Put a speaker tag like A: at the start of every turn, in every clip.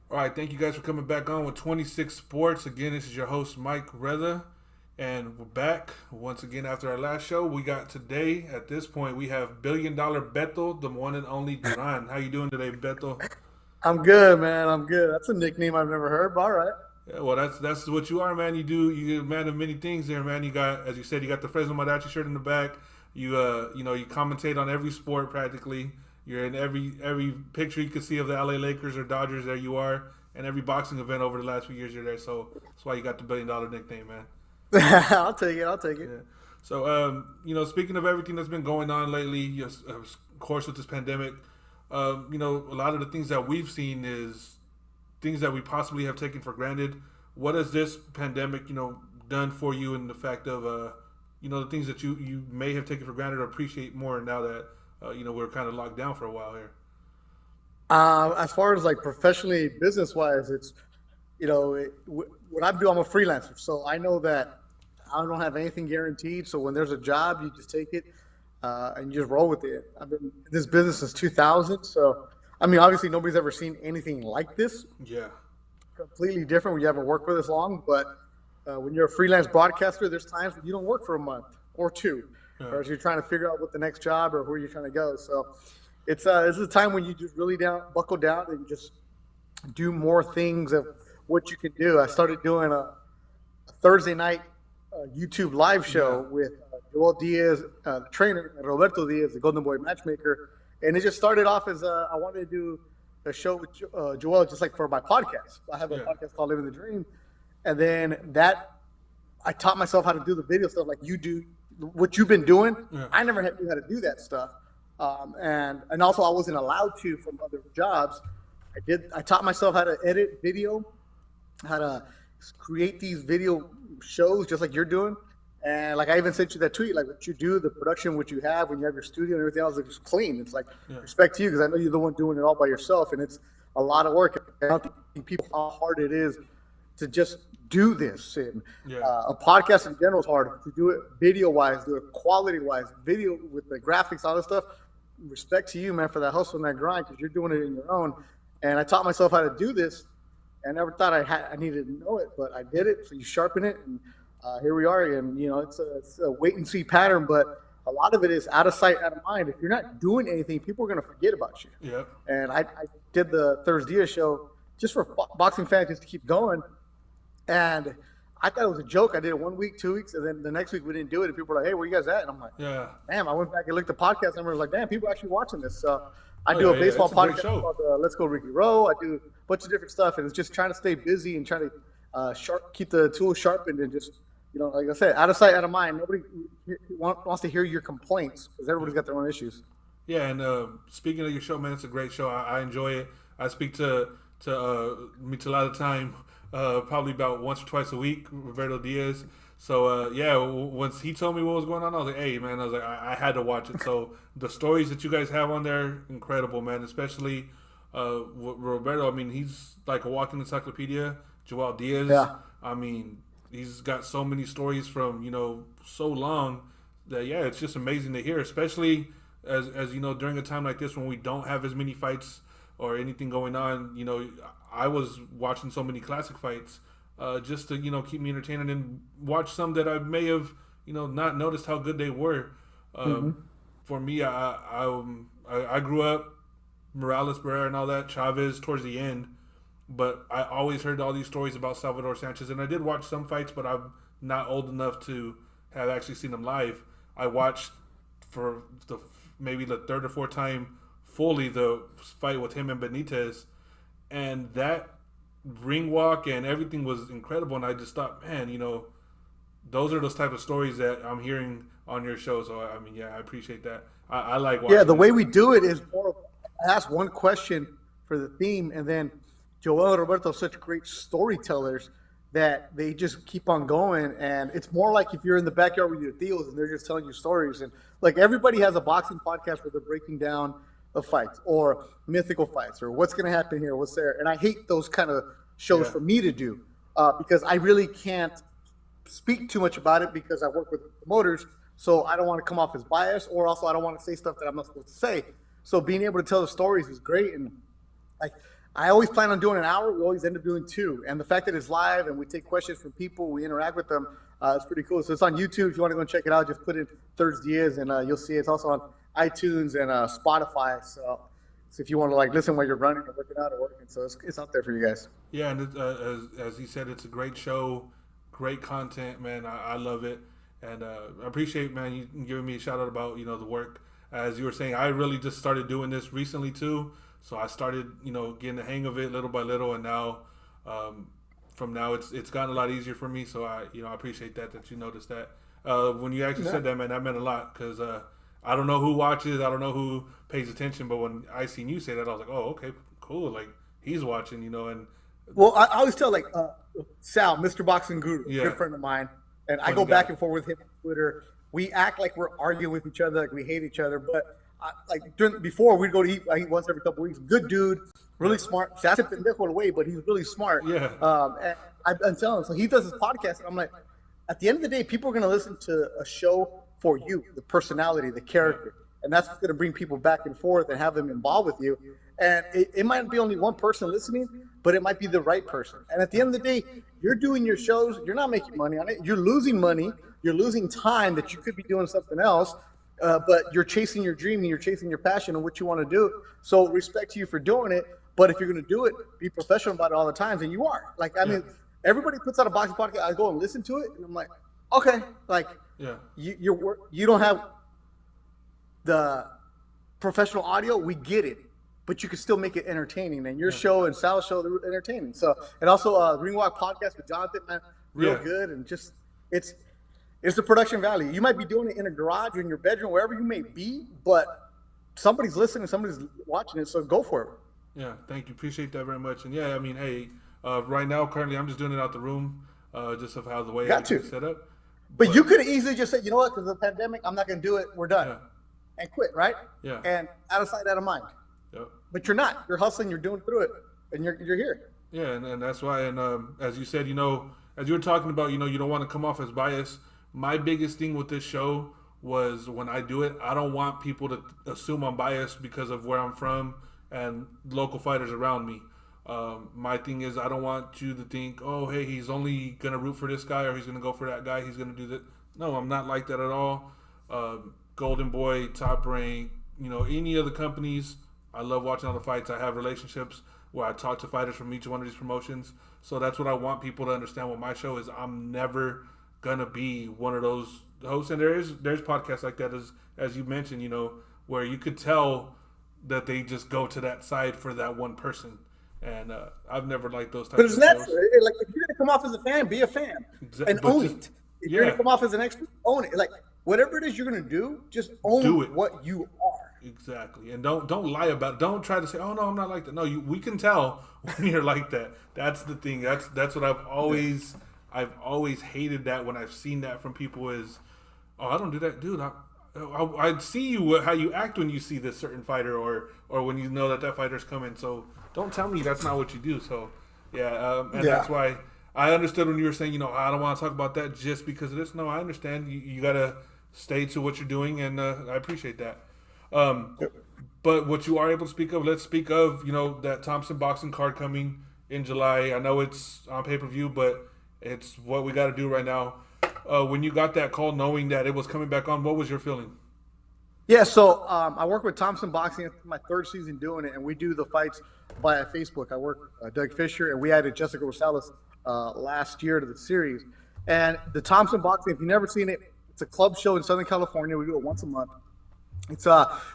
A: All right, thank you guys for coming back on with 26 Sports. Again, this is your host, Mike Reza, and we're back once again after our last show. We got today, at this point, we have Billion Dollar Beto, the one and only Duran. How you doing today, Beto?
B: I'm good, man. I'm good. That's a nickname I've never heard, but all right.
A: Yeah, well, that's what you are, man. You're a man of many things there, man. You got, as you said, you got the Fresno Mariachi shirt in the back. You commentate on every sport practically. You're in every picture you can see of the LA Lakers or Dodgers. There you are, and every boxing event over the last few years you're there. So that's why you got the billion dollar nickname, man.
B: I'll take it. I'll take it.
A: Yeah. So, speaking of everything that's been going on lately, yes, of course, with this pandemic, a lot of the things that we've seen is things that we possibly have taken for granted. What has this pandemic, done for you in the fact of, the things that you may have taken for granted or appreciate more now that, we're kind of locked down for a while here?
B: As far as like professionally, business wise, it's what I do. I'm a freelancer, so I know that I don't have anything guaranteed. So when there's a job, you just take it and you just roll with it. I've been in this business since 2000, so I mean, obviously nobody's ever seen anything like this.
A: Yeah.
B: Completely different when you haven't worked for this long, but when you're a freelance broadcaster, there's times when you don't work for a month or two,
A: Yeah.
B: or as you're trying to figure out what the next job or where you're trying to go. So it's a time when you just really buckle down and just do more things of what you can do. I started doing a Thursday night YouTube live
A: Yeah.
B: show with Joel Diaz, the trainer, and Roberto Diaz, the Golden Boy matchmaker, and it just started off as I wanted to do a show with Joel just like for my podcast. I have a
A: Yeah.
B: podcast called Living the Dream, and then that I taught myself how to do the video stuff like you do, what you've been doing.
A: Yeah.
B: I never knew how to do that stuff, and also I wasn't allowed to from other jobs. I taught myself how to edit video, how to create these video shows just like you're doing. And like I even sent you that tweet, like what you do, the production, what you have when you have your studio and everything else looks clean. It's like
A: Yeah.
B: respect to you because I know you're the one doing it all by yourself, and it's a lot of work. I don't think people how hard it is to just do this. And
A: Yeah.
B: a podcast in general is hard to do it video wise, do it quality wise, video with the graphics, all this stuff. Respect to you, man, for that hustle and that grind because you're doing it in your own. And I taught myself how to do this. I never thought I needed to know it, but I did it. So you sharpen it, and here we are. And it's a wait and see pattern, but a lot of it is out of sight, out of mind. If you're not doing anything, people are going to forget about you.
A: Yeah.
B: And I did the Thursday show just for boxing fans, just to keep going. And I thought it was a joke. I did it 1 week, 2 weeks, and then the next week we didn't do it. And people were like, "Hey, where you guys at?" And I'm like,
A: Yeah.
B: "Damn!" I went back and looked at the podcast numbers. Like, "Damn, people are actually watching this." So I
A: Oh
B: do
A: yeah.
B: a
A: Yeah.
B: baseball
A: It's a great
B: podcast
A: show.
B: called "Let's Go Ricky Rowe." I do a bunch of different stuff, and it's just trying to stay busy and trying to keep the tools sharpened, and just like I said, out of sight, out of mind. Nobody wants to hear your complaints because everybody's got their own issues.
A: Yeah, and speaking of your show, man, it's a great show. I enjoy it. I speak to a lot of time, probably about once or twice a week, Roberto Diaz. So yeah, once he told me what was going on, I was like, hey man, I was like, I had to watch it. So the stories that you guys have on there, incredible, man. Especially Roberto. I mean, he's like a walking encyclopedia. Joel Diaz.
B: Yeah.
A: I mean, he's got so many stories from so long that yeah, it's just amazing to hear, especially as during a time like this when we don't have as many fights or anything going on. I was watching so many classic fights just to keep me entertained and watch some that I may have not noticed how good they were.
B: Mm-hmm.
A: For me, I grew up Morales, Barrera, and all that Chavez towards the end, but I always heard all these stories about Salvador Sanchez, and I did watch some fights, but I'm not old enough to have actually seen them live. I watched for maybe the third or fourth time fully the fight with him and Benitez, and that ring walk and everything was incredible. And I just thought, man, those are those type of stories that I'm hearing on your show. So I mean, yeah, I appreciate that. I like
B: Yeah,
A: watching
B: the
A: it.
B: way we do it is more of I ask one question for the theme, and then Joel and Roberto are such great storytellers that they just keep on going. And it's more like if you're in the backyard with your tios and they're just telling you stories. And like everybody has a boxing podcast where they're breaking down the fights or mythical fights or what's going to happen here, what's there. And I hate those kind of shows
A: Yeah,
B: for me to do because I really can't speak too much about it because I work with promoters. So I don't want to come off as biased, or also I don't want to say stuff that I'm not supposed to say. So being able to tell the stories is great, and like I always plan on doing an hour. We always end up doing 2. And the fact that it's live and we take questions from people, we interact with them, it's pretty cool. So it's on YouTube. If you want to go and check it out, just put in Thirds Diaz and you'll see it. It's also on iTunes and Spotify. So if you want to like listen while you're running or working out or working, so it's out there for you guys.
A: Yeah, and as he said, it's a great show, great content, man. I love it, and I appreciate, man, you giving me a shout out about the work. As you were saying, I really just started doing this recently too, so I started getting the hang of it little by little, and now from now it's gotten a lot easier for me. So I appreciate that you noticed that. When you actually said that, man, that meant a lot because I don't know who watches, I don't know who pays attention, but when I seen you say that, I was like, oh, okay, cool, like he's watching, and.
B: Well, I always tell like Sal, Mr. Boxing Guru, good friend of mine, and I go back and forth with him on Twitter. We act like we're arguing with each other, like we hate each other, but before we'd go to eat. I eat once every couple of weeks. Good dude, really smart. Se hace pendejo away, but he's really smart.
A: Yeah.
B: And I'm telling him, so he does his podcast, and I'm like, at the end of the day, people are going to listen to a show for you, the personality, the character, and that's what's going to bring people back and forth and have them involved with you. And it might be only one person listening, but it might be the right person. And at the end of the day, you're doing your shows. You're not making money on it. You're losing money. You're losing time that you could be doing something else. But you're chasing your dream and you're chasing your passion and what you want to do. So respect to you for doing it. But if you're going to do it, be professional about it all the time. And you are. Like, I mean, everybody puts out a boxing podcast. I go and listen to it. And I'm like, okay. Like, you don't have the professional audio. We get it. But you can still make it entertaining. And your show and Sal's show, they're entertaining. So, and also Ring Walk podcast with Jonathan, man, real good. And just, it's the production value. You might be doing it in a garage or in your bedroom, wherever you may be, but somebody's listening, somebody's watching it, so go for it.
A: Yeah, thank you. Appreciate that very much. And yeah, I mean, hey, right now, currently, I'm just doing it out the room, just of how the way it's set up.
B: But you could have easily just said, you know what, because of the pandemic, I'm not going to do it, we're done. And quit, right?
A: Yeah.
B: And out of sight, out of mind.
A: Yep.
B: But you're not. You're hustling, you're doing through it, and you're here.
A: Yeah, and that's why, and as you said, as you were talking about, you don't want to come off as biased. My biggest thing with this show was when I do it, I don't want people to assume I'm biased because of where I'm from and local fighters around me. My thing is I don't want you to think, oh, hey, he's only going to root for this guy or he's going to go for that guy. He's going to do that. No, I'm not like that at all. Golden Boy, Top Rank, any other companies, I love watching all the fights. I have relationships where I talk to fighters from each one of these promotions. So that's what I want people to understand with my show is I'm never gonna be one of those hosts, and there's podcasts like that as you mentioned, where you could tell that they just go to that side for that one person, and I've never liked those types.
B: But it's natural. Like if you're gonna come off as a fan, be a fan and own it. If you're gonna come off as an expert, own it. Like whatever it is you're gonna do, just own what you are.
A: Exactly, and don't lie about it. Don't try to say, "Oh no, I'm not like that." No, we can tell when you're like that. That's the thing. That's what I've always hated that when I've seen that from people is, oh, I don't do that, dude. I see you how you act when you see this certain fighter or when you know that fighter's coming. So don't tell me that's not what you do. So that's why I understood when you were saying, I don't want to talk about that just because of this. No, I understand. You gotta stay to what you're doing, and I appreciate that. But what you are able to speak of, let's speak of that Thompson boxing card coming in July. I know it's on pay-per-view, but it's what we got to do right now. When you got that call knowing that it was coming back on, what was your feeling?
B: Yeah, so I work with Thompson Boxing. It's my 3rd season doing it, and we do the fights via Facebook. I work Doug Fisher, and we added Jessica Rosales last year to the series. And the Thompson Boxing, if you've never seen it, it's a club show in Southern California. We do it once a month. It's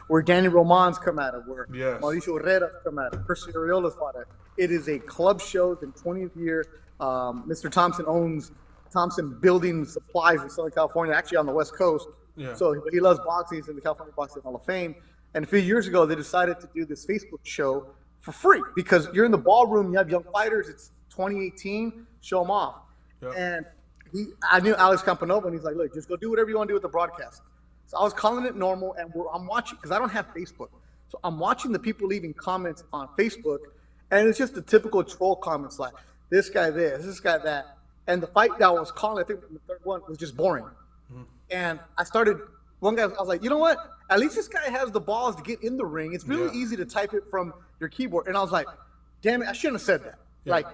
B: where Danny Roman's come at it, where Mauricio Herrera's come at it, Percy Ariola's fought it. It is a club show. It's in 20th year. Mr. Thompson owns Thompson Building Supplies in Southern California, actually on the West Coast. Yeah. So he loves boxing. He's in the California Boxing Hall of Fame. And a few years ago, they decided to do this Facebook show for free because you're in the ballroom. You have young fighters. It's 2018. Show them off. Yep. And I knew Alex Campanova, and he's like, look, just go do whatever you want to do with the broadcast. So I was calling it normal, and I'm watching because I don't have Facebook. So I'm watching the people leaving comments on Facebook, and it's just the typical troll comments like, this guy this guy that. And the fight that I was calling, I think the 3rd one, was just boring. Mm-hmm. And I started, I was like, you know what? At least this guy has the balls to get in the ring. It's really easy to type it from your keyboard. And I was like, damn it, I shouldn't have said that.
A: Yeah.
B: Like,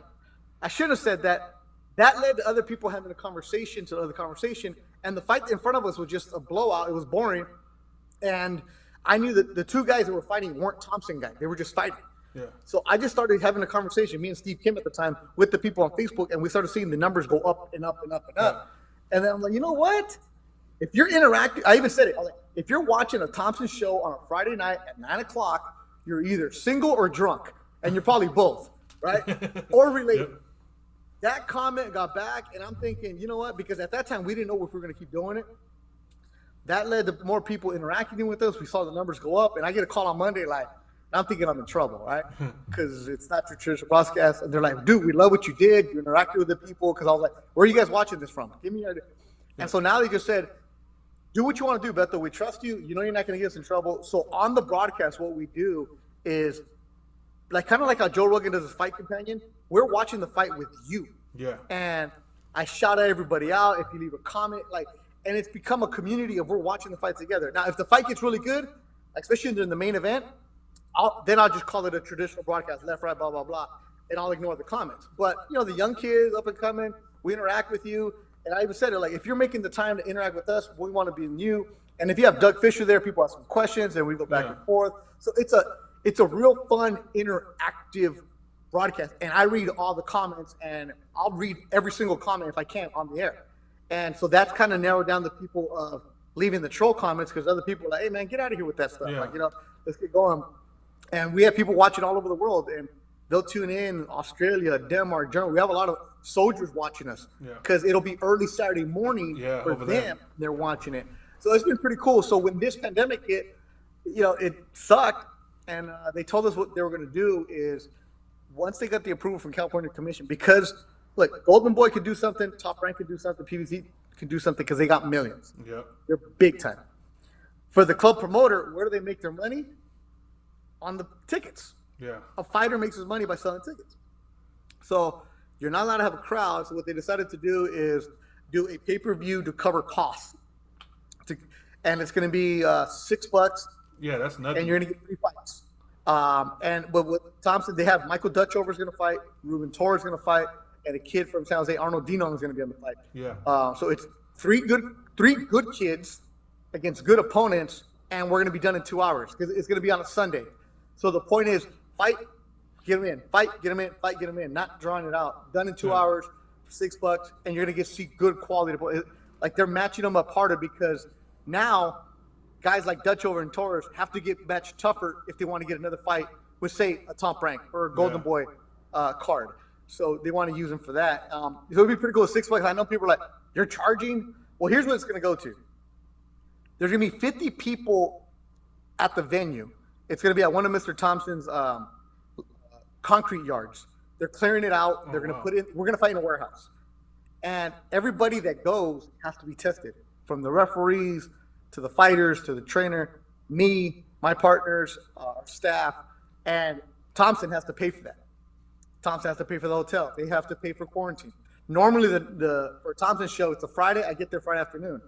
B: I shouldn't have said that. That led to other people having a conversation to other conversation. And the fight in front of us was just a blowout. It was boring. And I knew that the two guys that were fighting weren't Thompson guys. They were just fighting.
A: Yeah.
B: So I just started having a conversation, me and Steve Kim at the time, with the people on Facebook, and we started seeing the numbers go up and up and up and up. And then I'm like, you know what? If you're interacting, I even said it. I was like, if you're watching a Thompson show on a Friday night at 9 o'clock, you're either single or drunk, and you're probably both, right? Or related. Yep. That comment got back, and I'm thinking, you know what? Because at that time, we didn't know if we were going to keep doing it. That led to more people interacting with us. We saw the numbers go up, and I get a call on Monday like, I'm thinking I'm in trouble, right? Because it's not your traditional broadcast. And they're like, dude, we love what you did. You interacted with the people. Because I was like, where are you guys watching this from? Give me your idea. And so now they just said, do what you want to do, Beto. We trust you. You know you're not going to get us in trouble. So on the broadcast, what we do is like kind of like how Joe Rogan does his fight companion. We're watching the fight with you.
A: Yeah.
B: And I shout at everybody out if you leave a comment. And it's become a community of we're watching the fight together. Now, if the fight gets really good, especially during the main event, then I'll just call it a traditional broadcast, left, right, blah, blah, blah, and I'll ignore the comments. But, the young kids up and coming, we interact with you. And I even said it, like, if you're making the time to interact with us, we want to be in you. And if you have Doug Fisher there, people ask some questions, and we go back and forth. So it's a real fun, interactive broadcast. And I read all the comments, and I'll read every single comment if I can on the air. And so that's kind of narrowed down the people of leaving the troll comments because other people are like, hey, man, get out of here with that stuff.
A: Yeah.
B: Like, let's get going. And we have people watching all over the world, and they'll tune in Australia, Denmark, Germany. We have a lot of soldiers watching us because it'll be early Saturday morning for them.
A: There.
B: They're watching it. So it's been pretty cool. So when this pandemic hit, it sucked. And they told us what they were going to do is once they got the approval from California Commission, because, look, Golden Boy could do something, Top Rank could do something, PVC could do something because they got millions.
A: Yep.
B: They're big time. For the club promoter, where do they make their money? On the tickets.
A: Yeah.
B: A fighter makes his money by selling tickets. So you're not allowed to have a crowd. So what they decided to do is do a pay-per-view to cover costs. And it's going to be $6.
A: Yeah, that's nothing.
B: And you're going to get 3 fights. But with Thompson, they have Michael Dutchover is going to fight, Ruben Torres is going to fight, and a kid from San Jose, Arnold Dinon, is going to be on the fight.
A: Yeah.
B: So it's three good kids against good opponents, and we're going to be done in 2 hours because it's going to be on a Sunday. So the point is, fight, get them in. Fight, get them in. Fight, get them in. Not drawing it out. Done in 2 hours, $6, and you're going to see good quality. Like they're matching them up harder because now guys like Dutchover and Torres have to get matched tougher if they want to get another fight with, say, a Top Rank or a Golden Boy card. So they want to use them for that. So it would be pretty cool. $6. I know people are like, you're charging? Well, here's what it's going to go to. There's going to be 50 people at the venue. It's going to be at one of Mr. Thompson's concrete yards. They're clearing it out. They're going to put in. We're going to fight in a warehouse. And everybody that goes has to be tested, from the referees to the fighters to the trainer, me, my partners, our staff, and Thompson has to pay for that. Thompson has to pay for the hotel. They have to pay for quarantine. Normally, for Thompson's show, it's a Friday. I get there Friday afternoon.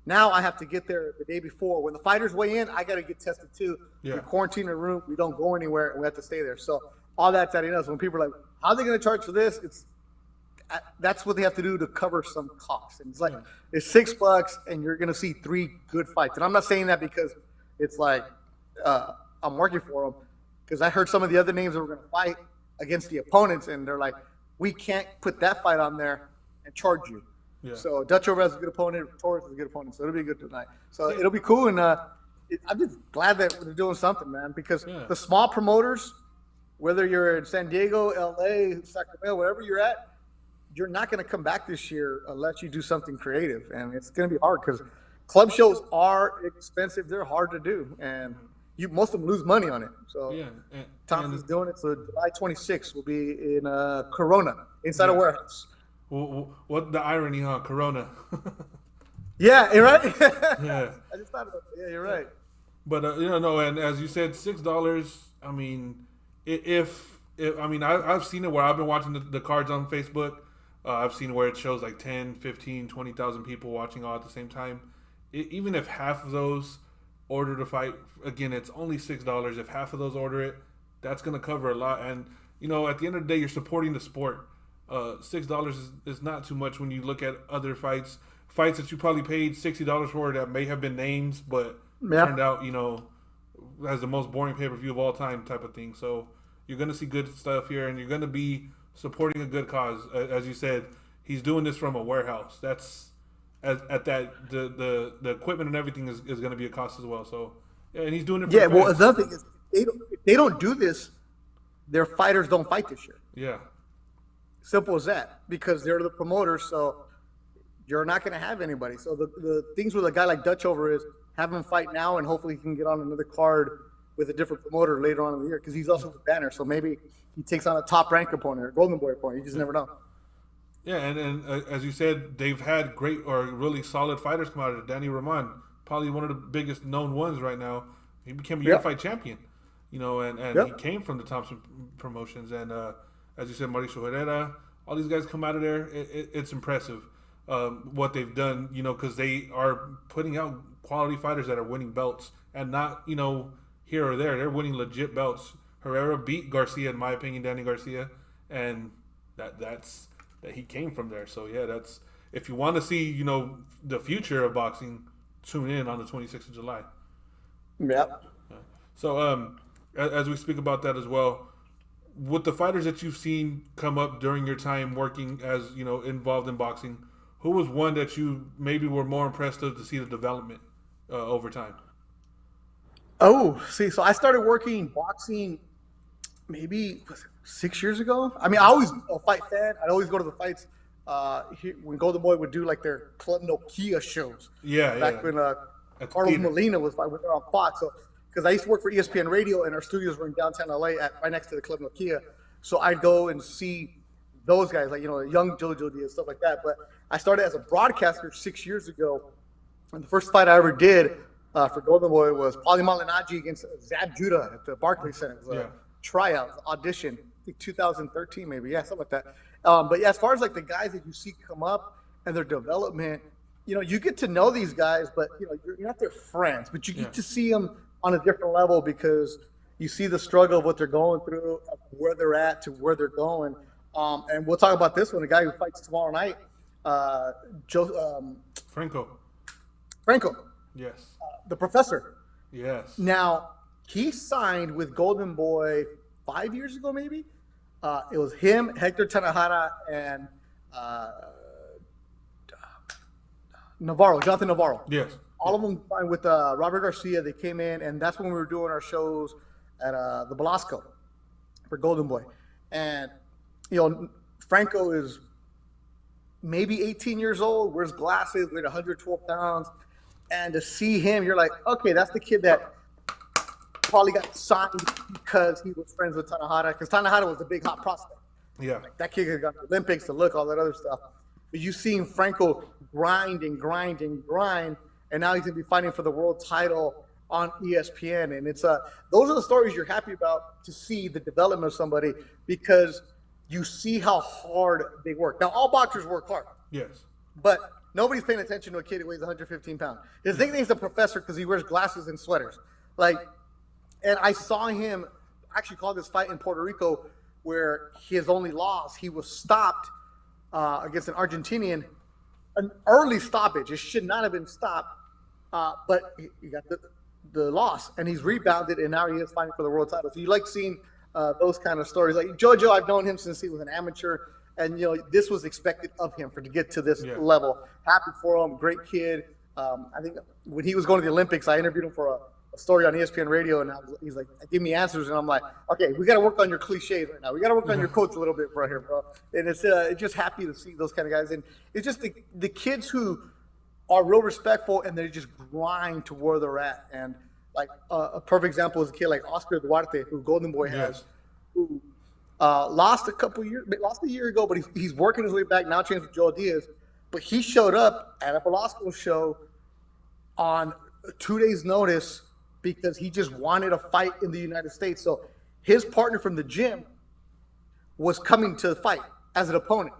B: Now I have to get there the day before. When the fighters weigh in, I got to get tested too.
A: Yeah.
B: We quarantine in a room. We don't go anywhere, and we have to stay there. So all that's adding up. So when people are like, how are they going to charge for this? That's what they have to do to cover some costs. And it's like, it's $6, and you're going to see 3 good fights. And I'm not saying that because it's like I'm working for them, because I heard some of the other names that were going to fight against the opponents, and they're like, we can't put that fight on there and charge you. Yeah. So Dutchover has a good opponent, Torres is a good opponent, so it'll be good tonight. So it'll be cool, and I'm just glad that we're doing something, man, because the small promoters, whether you're in San Diego, LA, Sacramento, wherever you're at, you're not going to come back this year unless you do something creative, and it's going to be hard because club shows are expensive. They're hard to do, and most of them lose money on it. So Thompson's doing it. So July 26th will be in Corona, inside a warehouse.
A: Well, what the irony, huh? Corona.
B: Yeah, you're right.
A: Yeah.
B: I just thought about it. Yeah, you're right.
A: But no, and as you said, $6. I mean, I've seen it where I've been watching the cards on Facebook. I've seen where it shows like 10, 15, 20,000 people watching all at the same time. Even if half of those order to fight, again, it's only $6. If half of those order it, that's going to cover a lot. And at the end of the day, you're supporting the sport. $6 is not too much when you look at other fights that you probably paid $60 for that may have been names, but
B: Yeah.
A: turned out, as the most boring pay per view of all time type of thing. So you're gonna see good stuff here, and you're gonna be supporting a good cause. As you said, he's doing this from a warehouse. That's at that the equipment and everything is going to be a cost as well. So yeah, and he's doing it. For
B: Yeah.
A: the
B: Well,
A: fans.
B: another thing is if they don't do this, their fighters don't fight this year.
A: Yeah,
B: Simple as that. Because they're the promoters, so you're not going to have anybody. So the things with a guy like Dutch over is have him fight now, and hopefully he can get on another card with a different promoter later on in the year because he's also the banner. So maybe he takes on a top ranked opponent or Golden Boy opponent. You just never know.
A: yeah, and as you said, they've had great or really solid fighters come out of it. Danny Roman, probably one of the biggest known ones right now. He became a unified champion, and he came from the Thompson Promotions. And as you said, Mauricio Herrera, all these guys come out of there. It's impressive what they've done, because they are putting out quality fighters that are winning belts and not, here or there. They're winning legit belts. Herrera beat Garcia, in my opinion, Danny Garcia, and that's that he came from there. So yeah, that's if you want to see, the future of boxing, tune in on the 26th of July.
B: Yep.
A: So as we speak about that as well, with the fighters that you've seen come up during your time working as involved in boxing, who was one that you maybe were more impressed of to see the development over time?
B: Oh, see, so I started working boxing maybe 6 years ago. I mean, I always a fight fan. I'd always go to the fights when Golden Boy would do like their Club Nokia shows.
A: Yeah,
B: Back when
A: At the
B: Carlos
A: theater.
B: Molina was on Fox. So because I used to work for ESPN Radio and our studios were in downtown LA right next to the Club Nokia. So I'd go and see those guys, like young Jojo Diaz, stuff like that. But I started as a broadcaster 6 years ago, and the first fight I ever did for Golden Boy was Paulie Malignaggi against Zab Judah at the Barclays Center. It was a tryout, audition, I think 2013 maybe, something like that. But yeah, as far as like the guys that you see come up and their development, you get to know these guys, but you're not their friends, but you get to see them on a different level because you see the struggle of what they're going through, where they're at to where they're going. And we'll talk about this one. The guy who fights tomorrow night,
A: Franco. Yes.
B: The professor.
A: Yes.
B: Now, he signed with Golden Boy 5 years ago, maybe. It was him, Hector Tanahara, and Jonathan Navarro.
A: Yes.
B: All of them signed with Robert Garcia. They came in, and that's when we were doing our shows at the Belasco for Golden Boy. And, Franco is maybe 18 years old, wears glasses, weighed 112 pounds. And to see him, you're like, okay, that's the kid that probably got signed because he was friends with Tanahara, because Tanahara was the big hot prospect.
A: Yeah.
B: Like, that kid had got the Olympics, to look, all that other stuff. But you see Franco grind and grind and grind, and now he's going to be fighting for the world title on ESPN. And it's those are the stories you're happy about to see the development of somebody because you see how hard they work. Now, all boxers work hard.
A: Yes.
B: But nobody's paying attention to a kid who weighs 115 pounds. His nickname's the professor because he wears glasses and sweaters. And I saw him actually call this fight in Puerto Rico where his only loss, he was stopped against an Argentinian, an early stoppage. It should not have been stopped, but he got the loss, and he's rebounded, and now he is fighting for the world title. So you like seeing those kind of stories. Like JoJo, I've known him since he was an amateur. And, this was expected of him to get to this level. Happy for him. Great kid. I think when he was going to the Olympics, I interviewed him for a story on ESPN Radio, and he's like, give me answers. And I'm like, okay, we got to work on your cliches right now. We got to work on your quotes a little bit right here, bro. And it's just happy to see those kind of guys. And it's just the kids who are real respectful, and they just grind to where they're at. And, like, a perfect example is a kid like Oscar Duarte, who Golden Boy has, who lost a year ago, but he's working his way back now, trains with Joel Diaz. But he showed up at a Velasco show on 2 days' notice because he just wanted a fight in the United States. So his partner from the gym was coming to the fight as an opponent.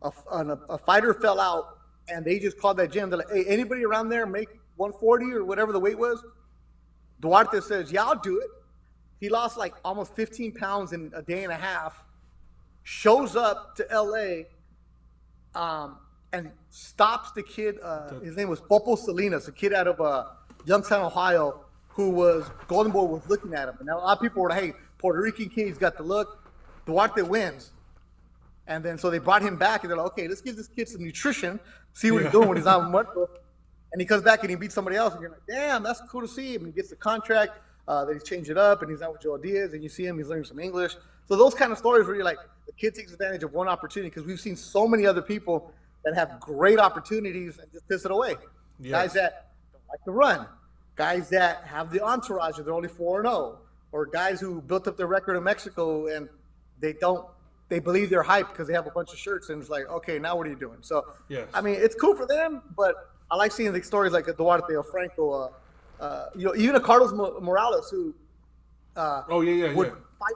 B: A fighter fell out, and they just called that gym. They're like, hey, anybody around there make 140 or whatever the weight was? Duarte says, yeah, I'll do it. He lost like almost 15 pounds in a day and a half. Shows up to LA, and stops the kid. His name was Popo Salinas, a kid out of Youngstown, Ohio, who was Golden Boy was looking at him. And now a lot of people were like, "Hey, Puerto Rican kid, he's got the look." Duarte wins, and then so they brought him back, and they're like, "Okay, let's give this kid some nutrition, see what he's doing when he's on muerto." And he comes back and he beats somebody else, and you're like, "Damn, that's cool to see him." And he gets the contract. Then he's changed it up, and he's out with Joe Diaz, and you see him, he's learning some English. So those kind of stories where you're like, the kid takes advantage of one opportunity, because we've seen so many other people that have great opportunities and just piss it away. Yes. Guys that don't like to run, guys that have the entourage and they're only 4-0, or guys who built up their record in Mexico and they believe they're hyped because they have a bunch of shirts, and it's like, okay, now what are you doing? So, yes. I mean, it's cool for them, but I like seeing the stories like a Duarte or Franco, even a Carlos Morales who would fight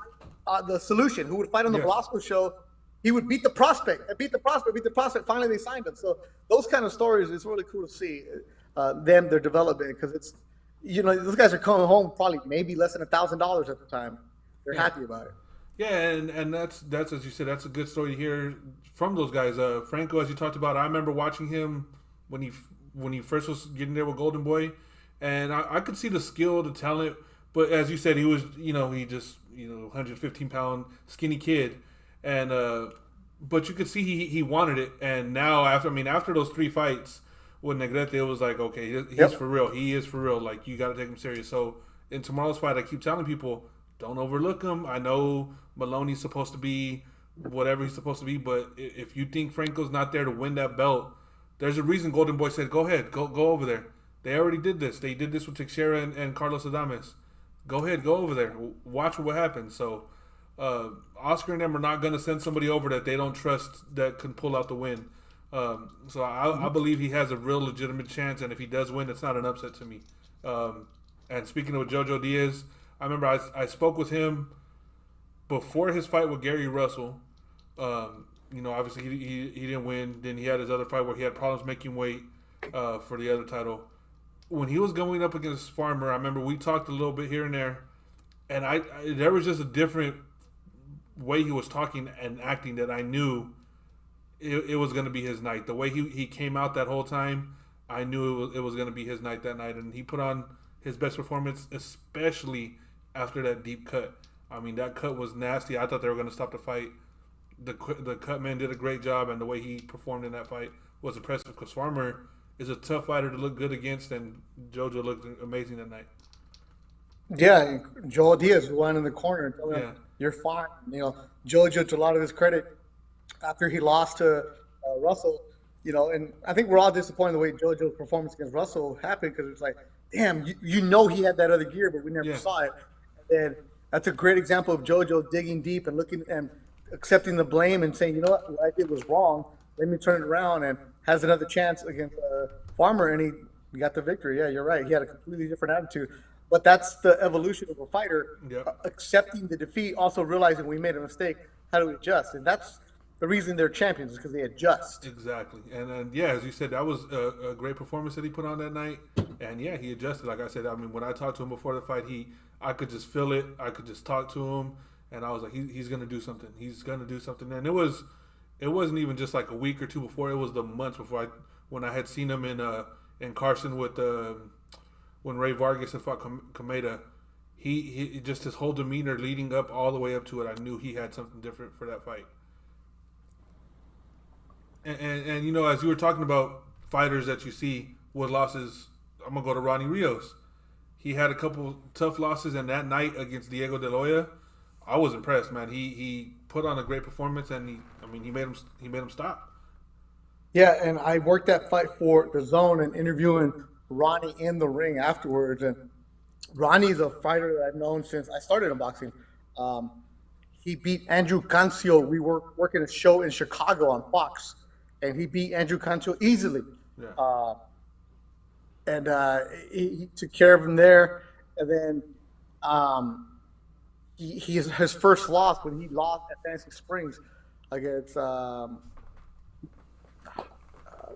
B: the Solution, who would fight on the Velasco show. He would beat the prospect. Finally, they signed him. So those kind of stories, it's really cool to see their development, because it's, those guys are coming home probably maybe less than $1,000 at the time. They're happy about it.
A: Yeah, and that's as you said, that's a good story to hear from those guys. Franco, as you talked about, I remember watching him when he first was getting there with Golden Boy, and I could see the skill, the talent, but as you said, he was, he just 115-pound skinny kid, and but you could see he wanted it, and now after those 3 fights with Negrete, it was like, okay, he's for real. He is for real. Like, you got to take him serious. So in tomorrow's fight, I keep telling people, don't overlook him. I know Maloney's supposed to be whatever he's supposed to be, but if you think Franco's not there to win that belt, there's a reason Golden Boy said, go ahead, go over there. They already did this. They did this with Teixeira and Carlos Adames. Go ahead, go over there. Watch what happens. So Oscar and them are not going to send somebody over that they don't trust that can pull out the win. So I believe he has a real legitimate chance, and if he does win, it's not an upset to me. And speaking of Jojo Diaz, I remember I spoke with him before his fight with Gary Russell. Obviously he didn't win. Then he had his other fight where he had problems making weight for the other title. When he was going up against Farmer, I remember we talked a little bit here and there, and there was just a different way he was talking and acting that I knew it was going to be his night. The way he came out that whole time, I knew it was going to be his night that night, and he put on his best performance, especially after that deep cut. I mean, that cut was nasty. I thought they were going to stop the fight. The cut man did a great job, and the way he performed in that fight was impressive, because Farmer is a tough fighter to look good against, and Jojo looked amazing that night.
B: Yeah, Joe Diaz won in the corner and told him, you're fine. Jojo, to a lot of his credit, after he lost to Russell, and I think we're all disappointed the way Jojo's performance against Russell happened, because it's like, damn, he had that other gear, but we never saw it. And that's a great example of Jojo digging deep and looking and accepting the blame and saying, what I did was wrong. Let me turn it around, and has another chance against Farmer, and he got the victory. Yeah, you're right. He had a completely different attitude. But that's the evolution of a fighter, accepting the defeat, also realizing we made a mistake. How do we adjust? And that's the reason they're champions, is because they adjust.
A: Exactly. And as you said, that was a great performance that he put on that night. And, he adjusted. Like I said, when I talked to him before the fight, I could just feel it. I could just talk to him. And I was like, he's going to do something. He's going to do something. And it wasn't even just like a week or two before. It was the months before when I had seen him in Carson with when Ray Vargas had fought Kameda. He just his whole demeanor leading up all the way up to it, I knew he had something different for that fight. And as you were talking about fighters that you see with losses, I'm gonna go to Ronnie Rios. He had a couple tough losses, and that night against Diego De Loya, I was impressed, man. He put on a great performance, and he made him stop.
B: Yeah, and I worked that fight for the Zone and interviewing Ronnie in the ring afterwards. And Ronnie's a fighter that I've known since I started in boxing. He beat Andrew Cancio. We were working a show in Chicago on Fox, and he beat Andrew Cancio easily. Yeah. He took care of him there. And then his first loss, when he lost at Fantasy Springs against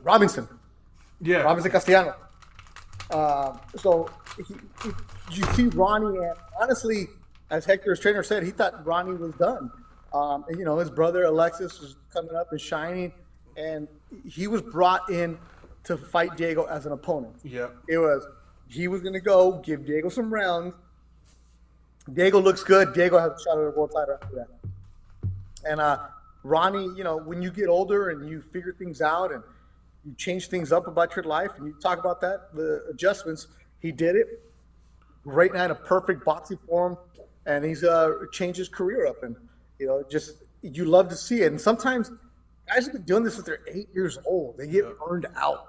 B: Robinson. Yeah. Robinson Castellanos. So you see Ronnie, and honestly, as Hector's trainer said, he thought Ronnie was done. And, you know, his brother Alexis was coming up and shining, and he was brought in to fight Diego as an opponent.
A: Yeah.
B: He was going to go give Diego some rounds. Diego looks good. Diego has a shot at a world title after that. And Ronnie, you know, when you get older and you figure things out and you change things up about your life and you talk about that, the adjustments, he did it. Right now in a perfect boxing form, and he's changed his career up. And, you know, just you love to see it. And sometimes guys have been doing this since they're 8 years old. They get burned out.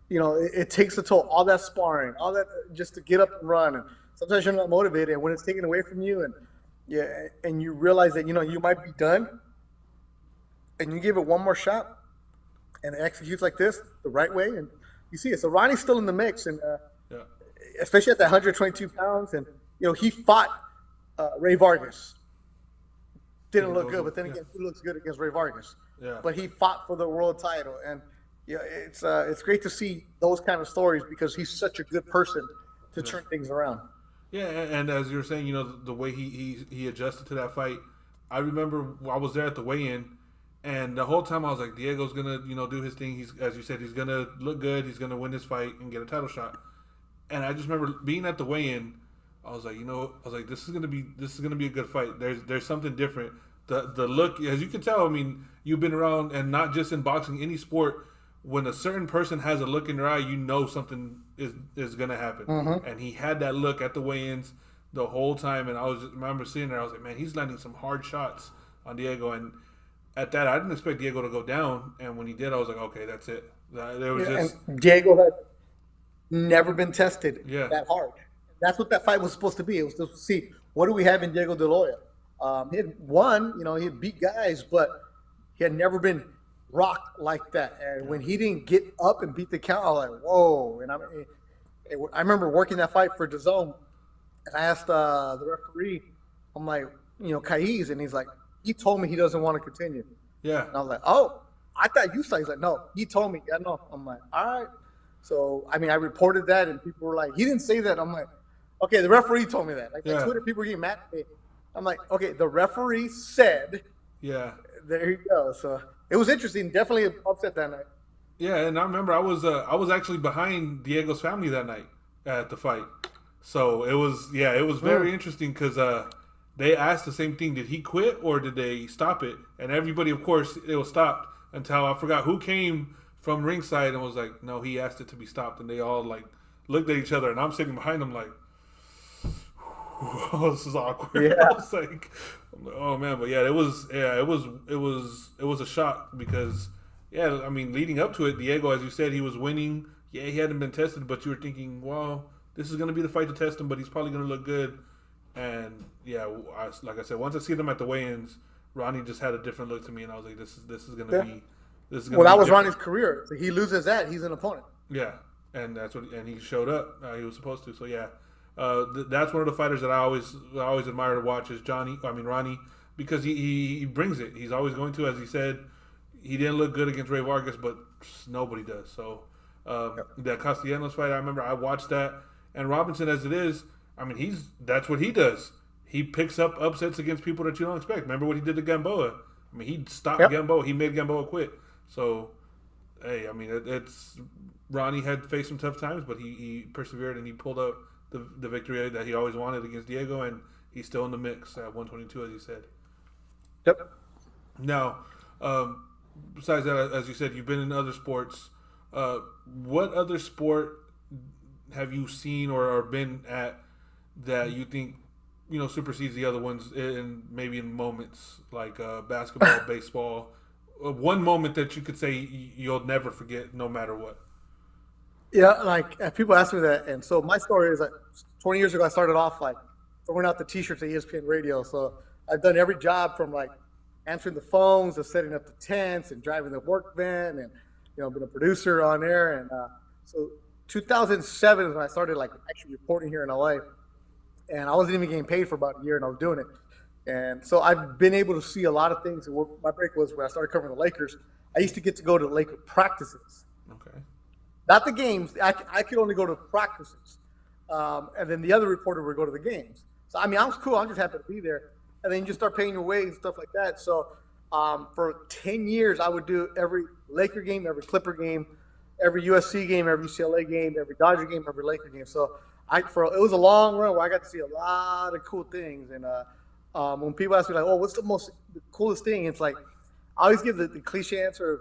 B: You know, it takes a toll, all that sparring, all that just to get up and run. And sometimes you're not motivated. And when it's taken away from you and you realize that, you know, you might be done and you give it one more shot and it executes like this the right way, and you see it. So Ronnie's still in the mix, and especially at that 122 pounds. And, you know, he fought Ray Vargas. Didn't look good, but then again, he looks good against Ray Vargas.
A: Yeah.
B: But he fought for the world title, and yeah, it's great to see those kind of stories because he's such a good person to turn things around.
A: Yeah, and as you were saying, you know, the way he adjusted to that fight, I remember I was there at the weigh-in, and the whole time I was like, Diego's gonna, you know, do his thing. He's, as you said, he's gonna look good. He's gonna win this fight and get a title shot. And I just remember being at the weigh-in. I was like, you know, this is gonna be a good fight. There's something different. The look, as you can tell, I mean, you've been around, and not just in boxing, any sport. When a certain person has a look in their eye, you know something is gonna happen.
B: Mm-hmm.
A: And he had that look at the weigh-ins the whole time. And I remember sitting there. I was like, man, he's landing some hard shots on Diego. And at that, I didn't expect Diego to go down. And when he did, I was like, okay, that's it. There was just
B: and Diego had never been tested
A: Yeah.
B: that hard. That's what that fight was supposed to be. It was to see what do we have in Diego De Loya. He had won, you know, he had beat guys, but he had never been rocked like that. And when he didn't get up and beat the count, I was like, whoa. And I remember working that fight for DAZN, and I asked the referee, I'm like, you know, Kaiz, and he's like, he told me he doesn't want to continue.
A: Yeah.
B: And I was like, oh, I thought you said. He's like, no, he told me. Yeah, no. I'm like, all right. So, I mean, I reported that, and people were like, he didn't say that. I'm like, okay, the referee told me that. Like, on Twitter, people were getting mad at me. I'm like, okay, the referee said.
A: Yeah.
B: There you go. So it was interesting. Definitely upset that night.
A: Yeah, and I remember I was actually behind Diego's family that night at the fight. So it was very interesting because they asked the same thing: did he quit or did they stop it? And everybody, of course, it was stopped until I forgot who came from ringside and was like, "No, he asked it to be stopped." And they all like looked at each other, and I'm sitting behind them like, "Oh, this is awkward."
B: Yeah.
A: I was like, "Oh man," but yeah, it was a shock because. Yeah, I mean, leading up to it, Diego, as you said, he was winning. Yeah, he hadn't been tested, but you were thinking, well, this is going to be the fight to test him, but he's probably going to look good. And, yeah, like I said, once I see them at the weigh-ins, Ronnie just had a different look to me, and I was like, this is going to be – this is going to be
B: that was
A: different.
B: Ronnie's career. So he loses that, he's an opponent.
A: Yeah, and and he showed up. He was supposed to. So, yeah, that's one of the fighters that I always admire to watch is Ronnie, because he brings it. He's always going to, as he said – he didn't look good against Ray Vargas, but nobody does. So that Castellanos fight, I remember I watched that. And Robinson, as it is, I mean, that's what he does. He picks up upsets against people that you don't expect. Remember what he did to Gamboa? I mean, he stopped Gamboa. He made Gamboa quit. So, hey, I mean, it's Ronnie had faced some tough times, but he persevered and he pulled out the victory that he always wanted against Diego, and he's still in the mix at 122, as you said.
B: Yep.
A: Now, besides that, as you said, you've been in other sports. What other sport have you seen or been at that you think supersedes the other ones in maybe in moments like basketball, baseball? One moment that you could say you'll never forget, no matter what.
B: Yeah, like people ask me that, and so my story is like 20 years ago. I started off like throwing out the T-shirts at ESPN Radio. So I've done every job from like answering the phones to setting up the tents and driving the work van and, being a producer on air. And so 2007 is when I started like actually reporting here in LA. And I wasn't even getting paid for about a year and I was doing it. And so I've been able to see a lot of things. And my break was when I started covering the Lakers. I used to get to go to Laker practices.
A: Okay.
B: Not the games. I could only go to practices. And then the other reporter would go to the games. So I mean, I was cool. I'm just happy to be there. And then you just start paying your way and stuff like that. So for 10 years, I would do every Laker game, every Clipper game, every USC game, every UCLA game, every Dodger game, every Laker game. So it was a long run where I got to see a lot of cool things. And when people ask me like, "Oh, what's the coolest thing?" It's like I always give the cliche answer,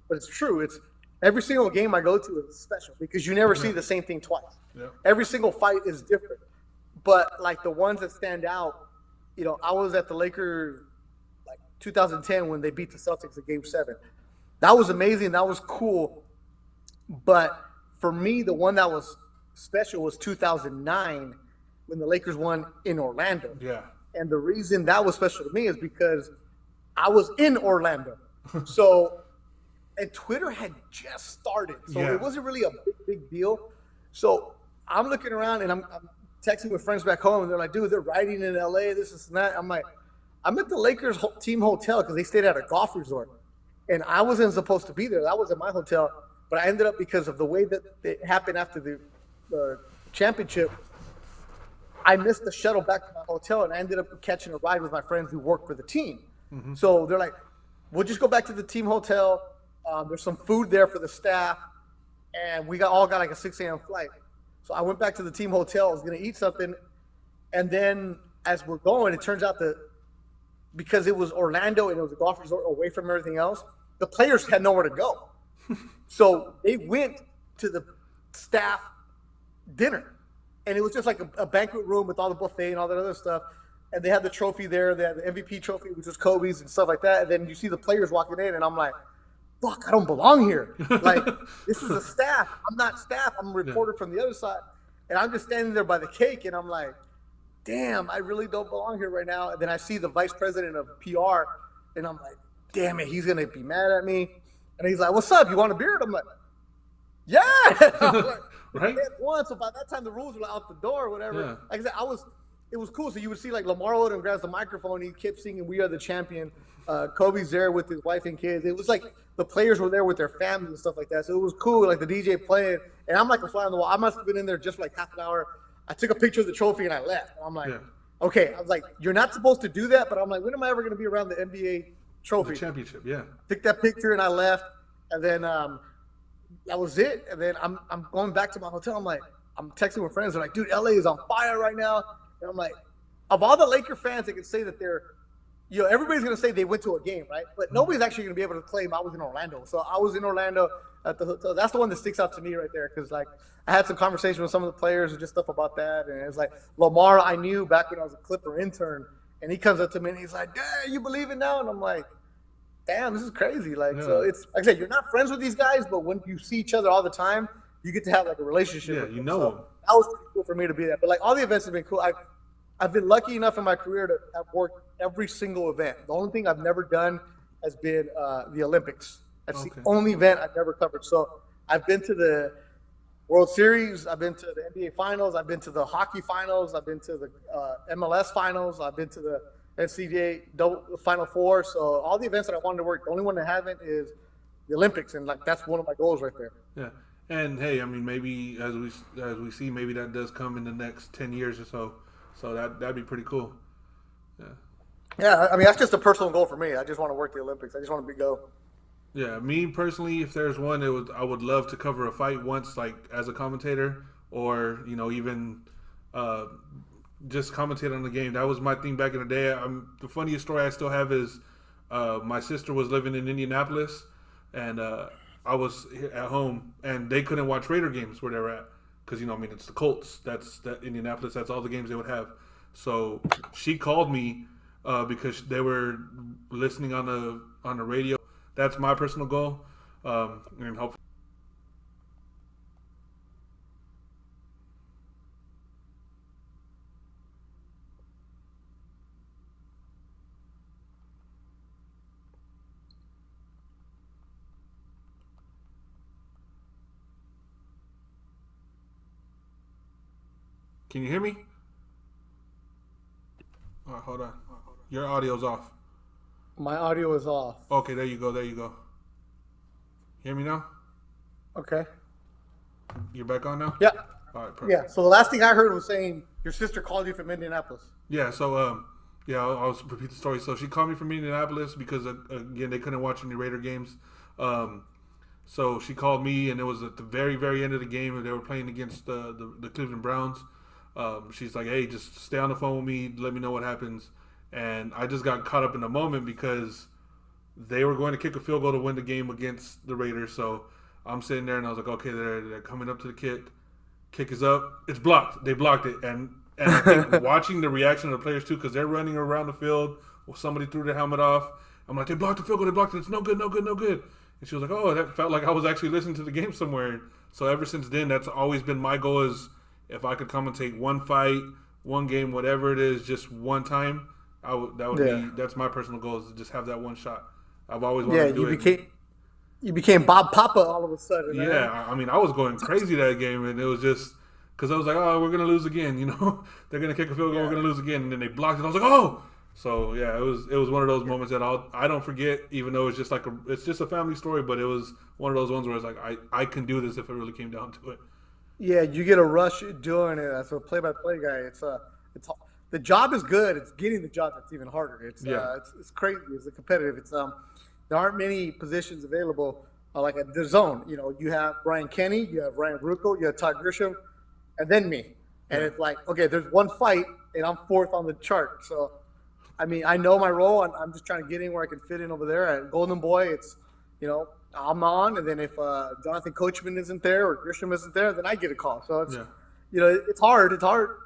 B: but it's true. It's every single game I go to is special because you never see the same thing twice.
A: Yeah.
B: Every single fight is different. But like the ones that stand out, I was at the Lakers like 2010 when they beat the Celtics in Game 7. That was amazing. That was cool. But for me, the one that was special was 2009 when the Lakers won in Orlando.
A: Yeah.
B: And the reason that was special to me is because I was in Orlando. And Twitter had just started. So it wasn't really a big deal. So I'm looking around and I'm texting with friends back home and they're like, dude, they're riding in LA, this and that. I'm like, I'm at the Lakers team hotel because they stayed at a golf resort. And I wasn't supposed to be there. That was at my hotel. But I ended up, because of the way that it happened after the championship, I missed the shuttle back to my hotel and I ended up catching a ride with my friends who worked for the team. Mm-hmm. So they're like, we'll just go back to the team hotel. There's some food there for the staff. And we all got like a 6 a.m. flight. So I went back to the team hotel. I was going to eat something. And then as we're going, it turns out that because it was Orlando and it was a golf resort away from everything else, the players had nowhere to go. So they went to the staff dinner. And it was just like a banquet room with all the buffet and all that other stuff. And they had the trophy there. They had the MVP trophy, which was Kobe's and stuff like that. And then you see the players walking in, and I'm like, fuck, I don't belong here. Like, this is a staff. I'm not staff. I'm a reporter from the other side. And I'm just standing there by the cake, and I'm like, damn, I really don't belong here right now. And then I see the vice president of PR, and I'm like, damn it, he's going to be mad at me. And he's like, what's up? You want a beer? And I'm like, yeah. I'm like,
A: right?
B: Once, so by that time, the rules were out the door or whatever. Yeah. Like I said, it was cool. So you would see like Lamar Odom grabs the microphone. He kept singing, "We Are the Champion." Kobe's there with his wife and kids. It was like the players were there with their families and stuff like that. So it was cool. Like the DJ playing, and I'm like a fly on the wall. I must have been in there just like half an hour. I took a picture of the trophy and I left. And I'm like, okay. I was like, you're not supposed to do that, but I'm like, when am I ever going to be around the NBA trophy?
A: The championship, yeah.
B: Took that picture and I left, and then that was it. And then I'm going back to my hotel. I'm like, I'm texting with friends. They're like, dude, LA is on fire right now. And I'm like, of all the Laker fans that can say that they're, everybody's going to say they went to a game, right? But nobody's actually going to be able to claim I was in Orlando. So I was in Orlando at the hotel. That's the one that sticks out to me right there, because like I had some conversation with some of the players and just stuff about that. And it's like Lamar, I knew back when I was a Clipper intern, and he comes up to me and he's like, "Damn, you believe it now?" And I'm like, damn, this is crazy. Like, so it's like I said, you're not friends with these guys, but when you see each other all the time, you get to have like a relationship.
A: Yeah,
B: with them.
A: you know them.
B: So that was pretty cool for me to be there. But like all the events have been cool. I've been lucky enough in my career to have worked every single event. The only thing I've never done has been the Olympics. That's the only event I've never covered. So I've been to the World Series. I've been to the NBA Finals. I've been to the hockey finals. I've been to the MLS Finals. I've been to the NCAA Final Four. So all the events that I wanted to work, the only one that haven't is the Olympics, and like that's one of my goals right there.
A: Yeah, and hey, I mean, maybe as we see, maybe that does come in the next 10 years or so. So that'd be pretty cool. Yeah.
B: Yeah, I mean that's just a personal goal for me. I just want to work the Olympics. I just want to go.
A: Yeah, me personally, if there's one, I would love to cover a fight once, like as a commentator, or even just commentate on the game. That was my thing back in the day. The funniest story I still have is my sister was living in Indianapolis, and I was at home, and they couldn't watch Raider games where they were at. Because, it's the Colts. That's Indianapolis. That's all the games they would have. So she called me because they were listening on the radio. That's my personal goal. And hopefully. Can you hear me? All right, hold on. Your audio's off.
B: My audio is off.
A: Okay, there you go. Hear me now?
B: Okay.
A: You're back on now?
B: Yeah.
A: All right,
B: Yeah.
A: perfect.
B: So the last thing I heard was saying your sister called you from Indianapolis.
A: Yeah, so yeah, I'll repeat the story. So she called me from Indianapolis because again they couldn't watch any Raider games. Um, so she called me, and it was at the very very end of the game, and they were playing against the Cleveland Browns. She's like, "Hey, just stay on the phone with me. Let me know what happens." And I just got caught up in the moment because they were going to kick a field goal to win the game against the Raiders. So I'm sitting there, and I was like, "Okay, they're coming up to the kick. Kick is up. It's blocked. They blocked it." And I think watching the reaction of the players too, because they're running around the field. Well, somebody threw their helmet off. I'm like, they blocked the field goal. They blocked it. It's no good. No good. No good. And she was like, oh, that felt like I was actually listening to the game somewhere. So ever since then, that's always been my goal. Is if I could commentate one fight, one game, whatever it is, just one time, that would
B: Yeah.
A: be that's my personal goal is to just have that one shot. I've always wanted
B: Yeah.
A: to do it.
B: You became Bob Papa all of a sudden, man.
A: Yeah, I mean, I was going crazy that game, and it was just because I was like, oh, we're gonna lose again. They're gonna kick a field goal, we're
B: Yeah.
A: gonna lose again, and then they blocked it. I was like, oh, so yeah, it was one of those moments that I don't forget, even though it's just it's just a family story, but it was one of those ones where it's like I can do this if it really came down to it.
B: Yeah, you get a rush doing it as a play-by-play guy. It's the job is good. It's getting the job that's even harder.
A: Yeah,
B: It's crazy. It's competitive. There aren't many positions available like at the zone. You have Brian Kenny, you have Ryan Rucco, you have Todd Grisham, and then me. And
A: yeah,
B: it's like, okay, there's one fight, and I'm fourth on the chart. So, I mean, I know my role. I'm just trying to get in where I can fit in over there. At Golden Boy, I'm on, and then if Jonathan Coachman isn't there or Grisham isn't there, then I get a call. So
A: yeah,
B: it's hard,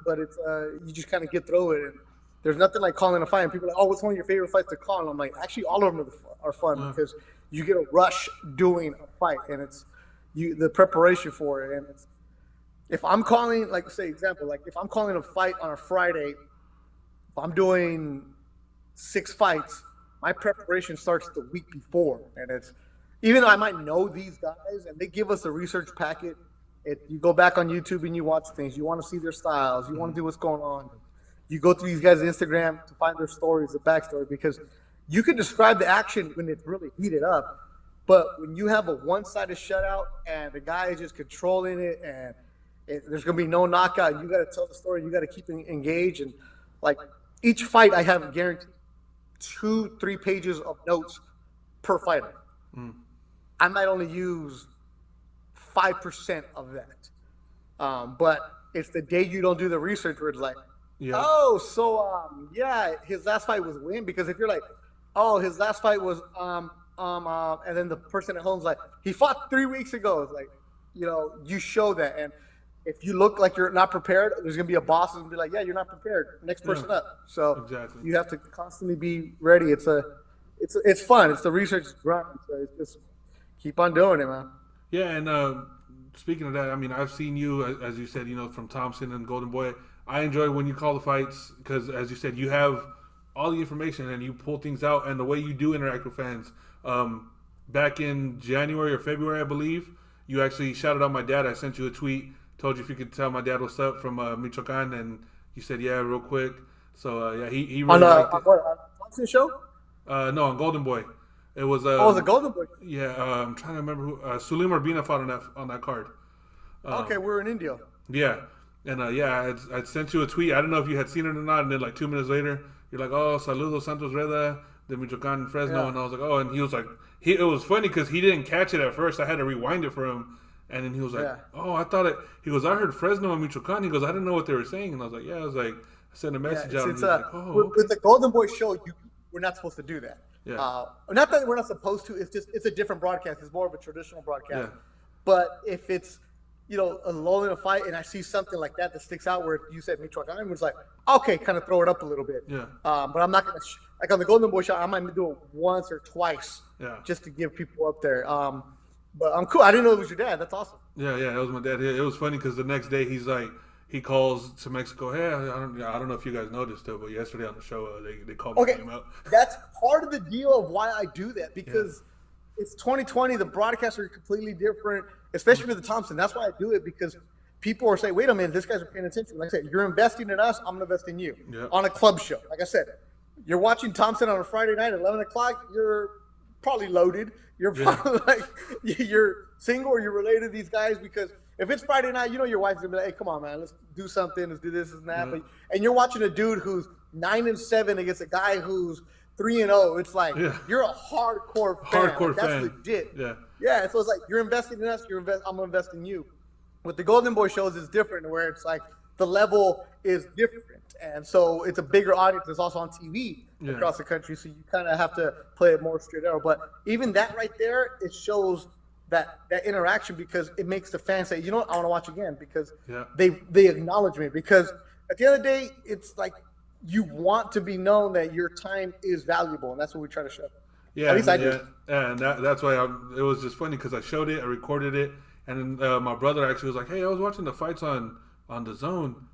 B: but it's you just kind of get through it. And there's nothing like calling a fight. And people are like, oh, what's one of your favorite fights to call? And I'm like, actually, all of them are fun
A: yeah,
B: because you get a rush doing a fight, and it's the preparation for it. And if I'm calling, like say example, like if I'm calling a fight on a Friday, if I'm doing 6 fights, my preparation starts the week before, and it's even though I might know these guys and they give us a research packet. You go back on YouTube and you watch things. You want to see their styles. You want to do what's going on. You go through these guys' Instagram to find their stories, the backstory, because you can describe the action when it's really heated up, but when you have a one-sided shutout and the guy is just controlling it and there's going to be no knockout, you got to tell the story. You got to keep engaged. And like each fight, I have guaranteed 2-3 pages of notes per fighter. I might only use 5% of that. But it's the day you don't do the research where it's like,
A: yeah,
B: oh, so yeah, his last fight was win. Because if you're like, oh, his last fight was and then the person at home's like, he fought 3 weeks ago. It's like, you show that. And if you look like you're not prepared, there's gonna be a boss who's gonna be like, yeah, you're not prepared. Next person up. So
A: exactly.
B: you have to constantly be ready. It's fun. It's the research grind. So it's just keep on doing it, man.
A: Yeah, and speaking of that, I mean, I've seen you, as you said, from Thompson and Golden Boy. I enjoy when you call the fights because, as you said, you have all the information and you pull things out, and the way you do interact with fans. Back in January or February, I believe, you actually shouted out my dad. I sent you a tweet, told you if you could tell my dad what's up from Michoacan, and you said, yeah, real quick. So, yeah, he really liked it.
B: On Thompson show?
A: No, on Golden Boy. It was
B: It was a Golden Boy.
A: yeah. I'm trying to remember who Suleiman Urbina fought on that card.
B: Okay, we're in India.
A: Yeah, and I'd sent you a tweet. I don't know if you had seen it or not. And then like 2 minutes later, you're like, "Oh, saludos Santos Reda de Michoacan and Fresno,"
B: Yeah.
A: and I was like, "Oh," and he was like, it was funny because he didn't catch it at first. I had to rewind it for him, and then he was like,
B: Yeah.
A: "Oh, I thought it." He goes, "I heard Fresno and Michoacan." He goes, "I didn't know what they were saying," and I was like, "Yeah." I was like, I sent a message out, and he was like, "Oh,
B: with the Golden Boy show, we're not supposed to do that.
A: Yeah.
B: Not that we're not supposed to. It's a different broadcast. It's more of a traditional broadcast.
A: Yeah.
B: But if it's a lull in a fight, and I see something like that sticks out, where you said Michoacan, it was like, okay, kind of throw it up a little bit.
A: Yeah.
B: But I'm not gonna like on the Golden Boy shot. I might do it once or twice,
A: Yeah.
B: just to give people up there. But I'm cool. I didn't know it was your dad. That's awesome.
A: Yeah, that was my dad. It was funny because the next day he calls to Mexico. Hey, I don't know if you guys noticed it, but yesterday on the show they called my name out.
B: That's part of the deal of why I do that, because it's 2020. The broadcasts are completely different, especially for the Thompson. That's why I do it, because people are saying, wait a minute, this guy's paying attention. Like I said, you're investing in us, I'm going to invest in you.
A: Yeah.
B: On a club show. Like I said, you're watching Thompson on a Friday night at 11 o'clock, you're probably loaded. You're probably like you're single or you're related to these guys because if it's Friday night, you know your wife's gonna be like, "Hey, come on, man, let's do something. Let's do this and that." But, and you're watching a dude who's 9-7 against a guy who's 3-0. It's like you're a hardcore fan. Like, that's legit. Yeah. So it's like you're investing in us. I'm gonna invest in you. With the Golden Boy shows, it's different, where it's like the level is different, and so it's a bigger audience. It's also on TV across the country, so you kind of have to play it more straight arrow. But even that right there, it shows that interaction because it makes the fans say, you know what, I want to watch again because they acknowledge me. Because at the end of the day, it's like you want to be known that your time is valuable, and that's what we try to show.
A: Yeah, at least I do. And that's why it was just funny because I showed it, I recorded it, and then my brother actually was like, "Hey, I was watching the fights on the Zone.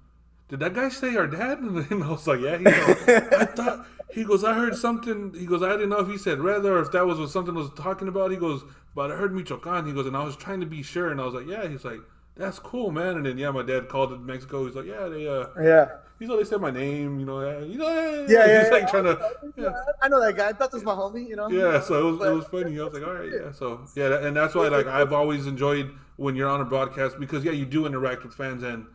A: Did that guy say our dad?" And I was like, "Yeah." He goes, I thought. He goes, "I heard something." He goes, "I didn't know if he said red or if that was what something was talking about." He goes, "But I heard Michoacan." He goes, "And I was trying to be sure." And I was like, "Yeah." He's like, "That's cool, man." And then my dad called it Mexico. He's like, "Yeah, He's like, they said my name, He's like trying to.
B: I know that guy. That's just my homie,
A: Yeah, so it was funny. I was like, all right, yeah. So and that's why like I've always enjoyed when you're on a broadcast because you do interact with fans and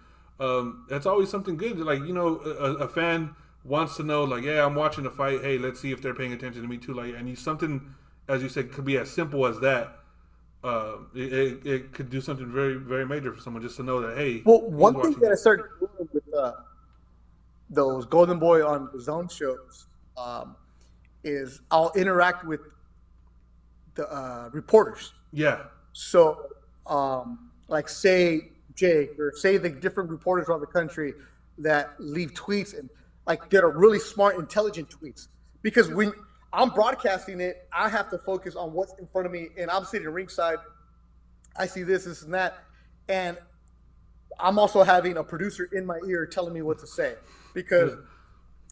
A: that's always something good. Like a fan wants to know like, yeah, I'm watching the fight. Hey, let's see if they're paying attention to me too. Like, and something as you said could be as simple as that. It could do something very, very major for someone just to know that, hey.
B: Well, one thing that I started doing with those Golden Boy on the Zone shows is I'll interact with the reporters.
A: Yeah.
B: So, like say Jake or say the different reporters around the country that leave tweets and like that are really smart, intelligent tweets. Because when I'm broadcasting it, I have to focus on what's in front of me, and I'm sitting ringside. I see this, and that, and I'm also having a producer in my ear telling me what to say. Because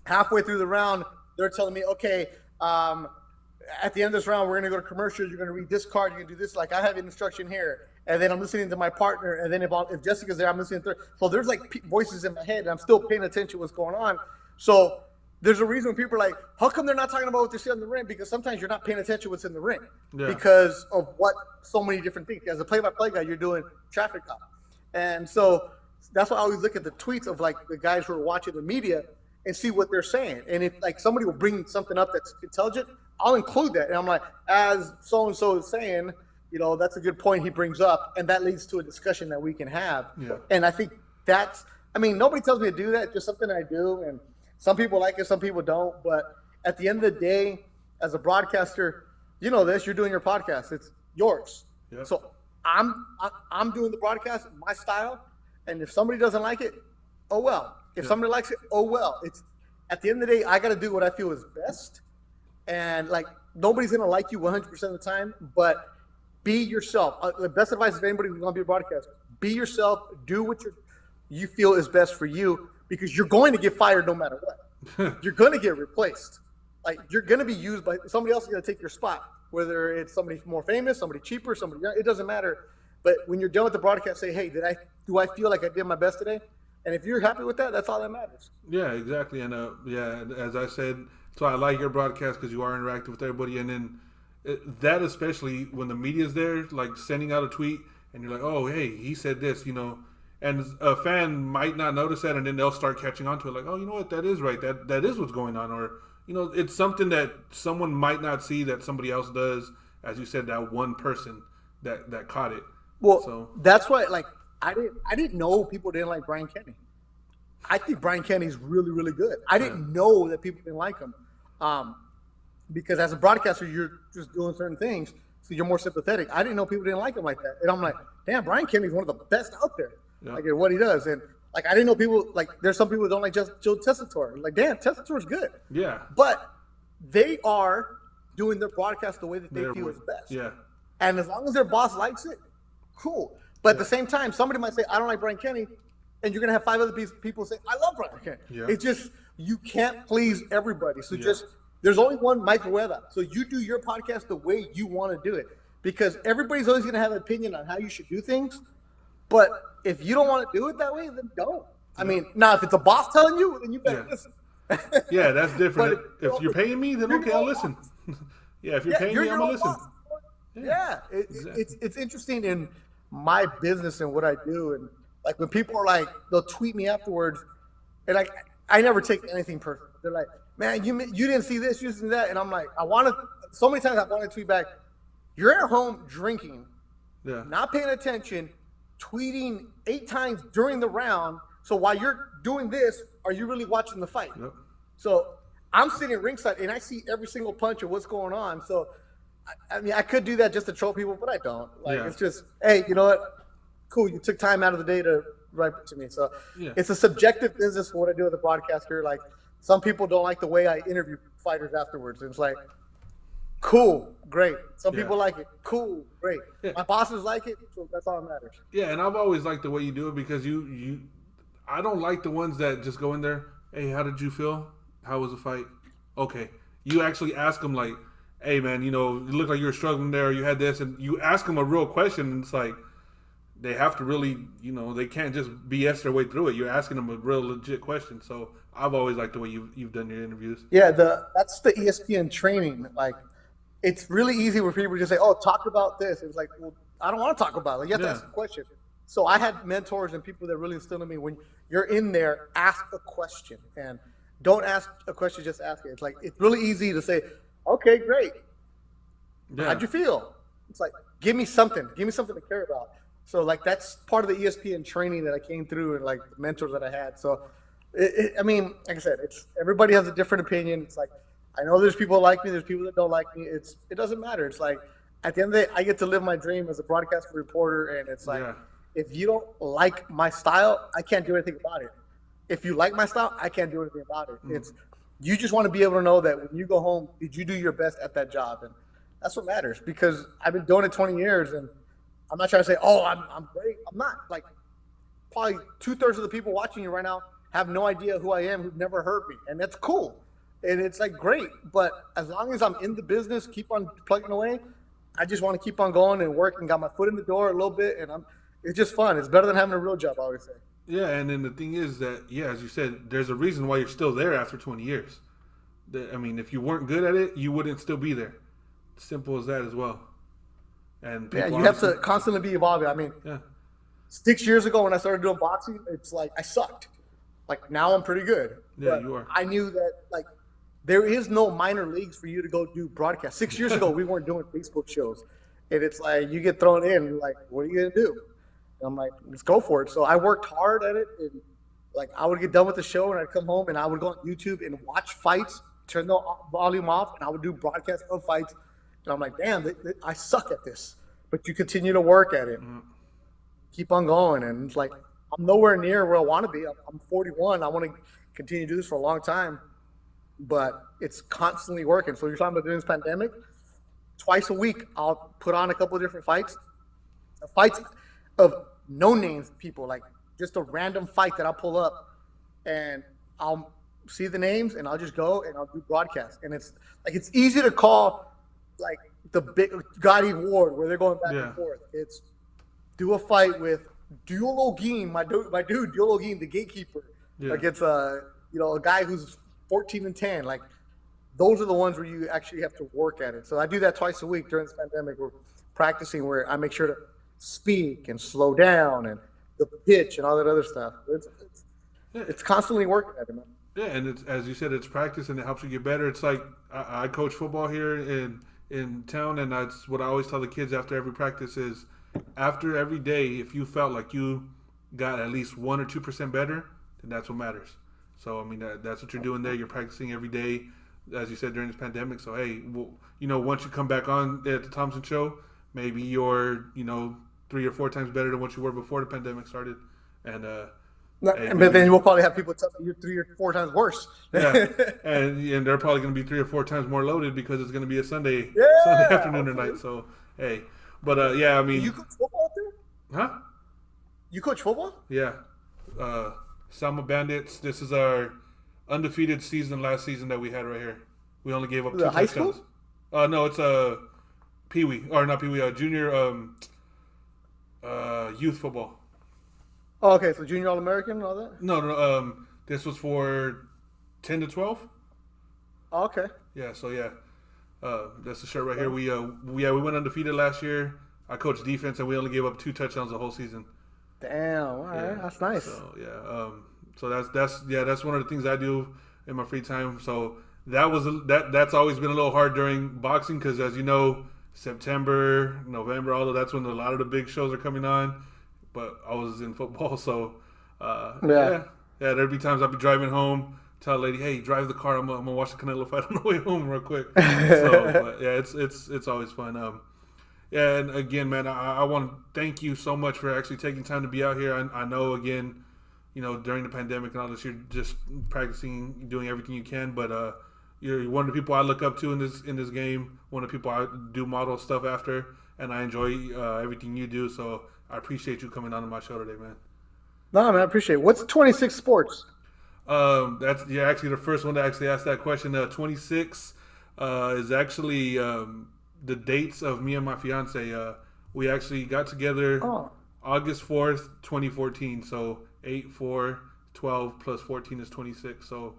B: halfway through the round, they're telling me, okay, at the end of this round, we're going to go to commercials. You're going to read this card. You're going to do this. Like, I have an instruction here. And then I'm listening to my partner. And then if Jessica's there, I'm listening to her. So there's, like, voices in my head, and I'm still paying attention to what's going on. So there's a reason people are like, how come they're not talking about what they see on the ring? Because sometimes you're not paying attention to what's in the ring because of so many different things. As a play-by-play guy, you're doing traffic cop. And so that's why I always look at the tweets of like the guys who are watching the media and see what they're saying. And if like somebody will bring something up that's intelligent, I'll include that. And I'm like, as so-and-so is saying, that's a good point he brings up. And that leads to a discussion that we can have. Yeah. And I think nobody tells me to do that. It's just something I do. And some people like it, some people don't. But at the end of the day, as a broadcaster, you're doing your podcast. It's yours. Yeah. So I'm doing the broadcast, my style. And if somebody doesn't like it, oh well. If somebody likes it, oh well. It's at the end of the day, I got to do what I feel is best. And like nobody's gonna like you 100% of the time, but be yourself. The best advice of anybody who's gonna be a broadcaster: be yourself. Do what you feel is best for you, because you're going to get fired no matter what. You're going to get replaced. Like you're going to be used by somebody else. Is going to take your spot, whether it's somebody more famous, somebody cheaper, somebody. It doesn't matter. But when you're done with the broadcast, say, hey, do I feel like I did my best today? And if you're happy with that, that's all that matters.
A: Yeah, exactly. And as I said, so I like your broadcast because you are interactive with everybody. And then that especially when the media's there, like sending out a tweet and you're like, oh, hey, he said this, And a fan might not notice that, and then they'll start catching on to it like, oh, you know what, that is right. That is what's going on. Or, it's something that someone might not see that somebody else does. As you said, that one person that caught it.
B: Well, that's why, like, I didn't know people didn't like Brian Kenny. I think Brian Kenny's really, really good. I didn't know that people didn't like him. Because as a broadcaster, you're just doing certain things, so you're more sympathetic. I didn't know people didn't like him like that. And I'm like, damn, Brian Kenny's one of the best out there. Yeah. Like at what he does. And like I didn't know people like there's some people who don't like just Joe Tessitore. Like, damn, Tessitore's good.
A: Yeah.
B: But they are doing their broadcast the way that they feel is best.
A: Yeah.
B: And as long as their boss likes it, cool. But at the same time, somebody might say, I don't like Brian Kenny, and you're gonna have 5 other people say, I love Brian Kenny. Yeah. It's just you can't please everybody. So there's only one Mike Rueda. So you do your podcast the way you want to do it. Because everybody's always gonna have an opinion on how you should do things. But if you don't want to do it that way, then don't. I mean, now if it's a boss telling you, then you better listen.
A: Yeah, that's different. If you're paying me, then okay, I'll listen. Yeah, if you're
B: Yeah,
A: paying
B: you're
A: me, I'm
B: your
A: gonna
B: own
A: listen.
B: boss.
A: Yeah,
B: Yeah,
A: exactly.
B: it's interesting in my business and what I do, and like when people are like, they'll tweet me afterwards, and like I never take anything personal. They're like, "Man, you didn't see this, you didn't see that," and I'm like, I want to. So many times I want to tweet back, "You're at home drinking,
A: Yeah.
B: not paying attention, tweeting 8 times during the round. So while you're doing this, are you really watching the fight?"
A: Yep.
B: So I'm sitting ringside and I see every single punch of what's going on. So I mean, I could do that just to troll people, but I don't. Like,
A: Yeah.
B: it's just, hey, you know what? Cool, you took time out of the day to write to me. So
A: Yeah.
B: it's a subjective business for what I do as a broadcaster. Like, some people don't like the way I interview fighters afterwards. And it's like, cool, great. Some
A: Yeah.
B: people like it. Cool, great.
A: Yeah.
B: My bosses like it, so that's all that matters.
A: Yeah, and I've always liked the way you do it because I don't like the ones that just go in there. Hey, how did you feel? How was the fight? Okay, you actually ask them like, hey man, you know, it looked like you were struggling there. Or you had this, and you ask them a real question, and it's like they have to really, you know, they can't just BS their way through it. You're asking them a real legit question. So I've always liked the way you've done your interviews.
B: Yeah, that's the ESPN training. Like, it's really easy where people just say, "Oh, talk about this." It's like, well, I don't want to talk about it. Like, you have to
A: Yeah.
B: ask a question. So I had mentors and people that really instilled in me, when you're in there, ask a question, and don't ask a question, just ask it. It's like, it's really easy to say, "Okay, great.
A: Yeah.
B: How'd you feel?" It's like, give me something to care about. So like, that's part of the ESPN training that I came through, and like the mentors that I had. So I mean, like I said, it's, everybody has a different opinion. It's like, I know there's people like me, there's people that don't like me. It doesn't matter. It's like, at the end of the day, I get to live my dream as a broadcast reporter, and it's like,
A: Yeah.
B: if you don't like my style, I can't do anything about it. If you like my style, I can't do anything about it. It's, you just want to be able to know that when you go home, did you do your best at that job? And that's what matters, because I've been doing it 20 years, and I'm not trying to say, oh, I'm great. I'm not. Like, probably 2/3 of the people watching you right now have no idea who I am, who've never heard me, and that's cool. And it's like, great, but as long as I'm in the business, keep on plugging away. I just want to keep on going and working. Got my foot in the door a little bit, and it's just fun. It's better than having a real job, I always say.
A: Yeah, and then the thing is that, yeah, as you said, there's a reason why you're still there after 20 years. I mean, if you weren't good at it, you wouldn't still be there. Simple as that as well. And
B: Yeah,
A: people
B: you have
A: honestly,
B: to constantly be evolving. I mean,
A: yeah,
B: 6 years ago when I started doing boxing, it's like I sucked. Like, now I'm pretty good.
A: Yeah,
B: But
A: you are.
B: I knew that, like, there is no minor leagues for you to go do broadcast. 6 years ago, we weren't doing Facebook shows. And it's like, you get thrown in, like, what are you going to do? And I'm like, let's go for it. So I worked hard at it. And, like, I would get done with the show, and I'd come home, and I would go on YouTube and watch fights, turn the volume off, and I would do broadcasts of fights. And I'm like, damn, I suck at this. But you continue to work at it. Keep on going. And it's like, I'm nowhere near where I want to be. I'm 41. I want to continue to do this for a long time. But it's constantly working. So you're talking about during this pandemic, twice a week, I'll put on a couple of different fights. Fights of no names people, like just a random fight that I'll pull up, and I'll see the names, and I'll just go and I'll do broadcast. And it's like, it's easy to call like the big Gotti Ward where they're going back
A: Yeah.
B: and forth. It's do a fight with Dulo Geen, my dude Dulo Geen, the gatekeeper.
A: Yeah.
B: Like, it's a guy who's 14-10. Like, those are the ones where you actually have to work at it. So I do that twice a week during this pandemic. We're practicing where I make sure to speak and slow down and the pitch and all that other stuff. It's constantly working at it, man.
A: Yeah, and it's, as you said, it's practice and it helps you get better. It's like I coach football here in town, and that's what I always tell the kids after every practice is, after every day, if you felt like you got at least 1 or 2% better, then that's what matters. So I mean, that's what you're doing there. You're practicing every day, as you said, during this pandemic. So hey, well, once you come back on at the Thompson Show, maybe you're 3 or 4 times better than what you were before the pandemic started, and
B: But then we'll probably have people tell me you're 3 or 4 times worse.
A: yeah, and they're probably going to be 3 or 4 times more loaded because it's going to be a Sunday afternoon or night. So hey, but yeah, I mean,
B: You coach football too?
A: huh?
B: You coach football?
A: Yeah, Selma Bandits. This is our undefeated season last season that we had right here. We only gave up 2
B: The high
A: touchdowns.
B: school?
A: No, it's Pee Wee, or not Pee Wee, junior youth football.
B: Oh, okay. So junior All-American and all that?
A: No, this was for 10 to 12.
B: Oh, okay.
A: Yeah, so yeah. That's the shirt right here. We went undefeated last year. I coached defense, and we only gave up 2 touchdowns the whole season.
B: Damn, all right, that's nice.
A: So so that's one of the things I do in my free time. So that's always been a little hard during boxing because, as you know, September, November, although that's when a lot of the big shows are coming on. But I was in football, so there'd be times I'd be driving home, tell a lady, "Hey, drive the car. I'm gonna watch the Canelo fight on the way home real quick." So, but yeah, it's always fun. Yeah, and again, man, I want to thank you so much for actually taking time to be out here. I know, again, during the pandemic and all this, you're just practicing, doing everything you can. But you're one of the people I look up to in this game. One of the people I do model stuff after, and I enjoy everything you do. So I appreciate you coming on to my show today, man.
B: No, man, I appreciate it. What's 26 Sports?
A: That's actually the first one to actually ask that question. 26 is actually the dates of me and my fiance. We actually got together August 4th, 2014. So 8, 4, 12 plus 14 is 26. So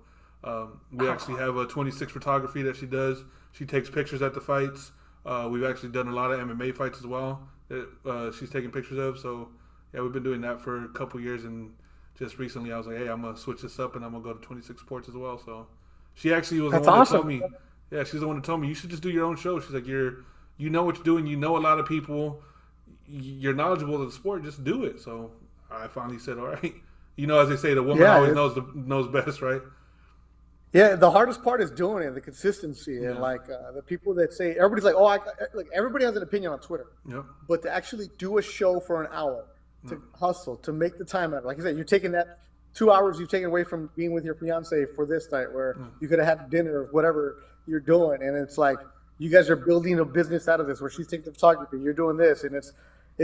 A: we actually have a 26 photography that she does. She takes pictures at the fights. We've actually done a lot of MMA fights as well that she's taking pictures of. So yeah, we've been doing that for a couple years, and just recently I was like, hey, I'm gonna switch this up and I'm gonna go to 26 Sports as well. So she actually was the one that told me. Yeah, she's the one that told me you should just do your own show. She's like, you know what you're doing. You know a lot of people. You're knowledgeable of the sport. Just do it. So I finally said, all right. As they say, the woman always knows best, right?
B: Yeah, the hardest part is doing it, the consistency, and the people that say everybody's like, everybody has an opinion on Twitter.
A: Yep.
B: But to actually do a show for an hour, to hustle, to make the time out of it. Like I said, you're taking that 2 hours you've taken away from being with your fiance for this night, where you could have had dinner or whatever you're doing, and it's like you guys are building a business out of this. Where she's taking the photography, you're doing this, and it's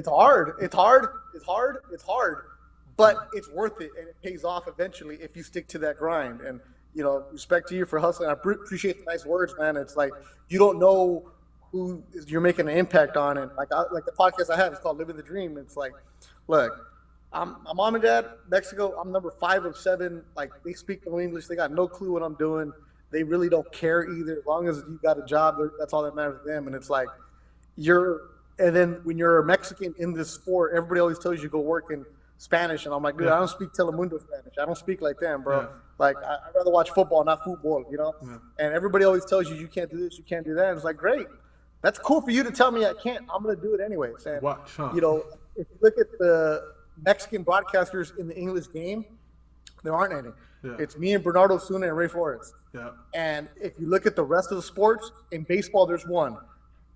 B: hard, but it's worth it, and it pays off eventually if you stick to that grind. And respect to you for hustling. I appreciate the nice words, man. It's like you don't know who you're making an impact on, and like the podcast I have is called "Living the Dream." It's like, look, my mom and dad, Mexico. I'm number 5 of 7. Like, they speak no English. They got no clue what I'm doing. They really don't care either. As long as you got a job, that's all that matters to them. And it's like and then when you're a Mexican in this sport, everybody always tells you go work in Spanish, and I'm like, dude, I don't speak Telemundo Spanish. I don't speak like them, bro. Like, I'd rather watch football, not football, And everybody always tells you can't do this, you can't do that. And it's like, great, that's cool for you to tell me I can't. I'm gonna do it anyways. And if you look at the Mexican broadcasters in the English game, there aren't any. Yeah. It's me and Bernardo Suna and Ray Forrest.
A: Yeah.
B: And if you look at the rest of the sports, in baseball there's 1.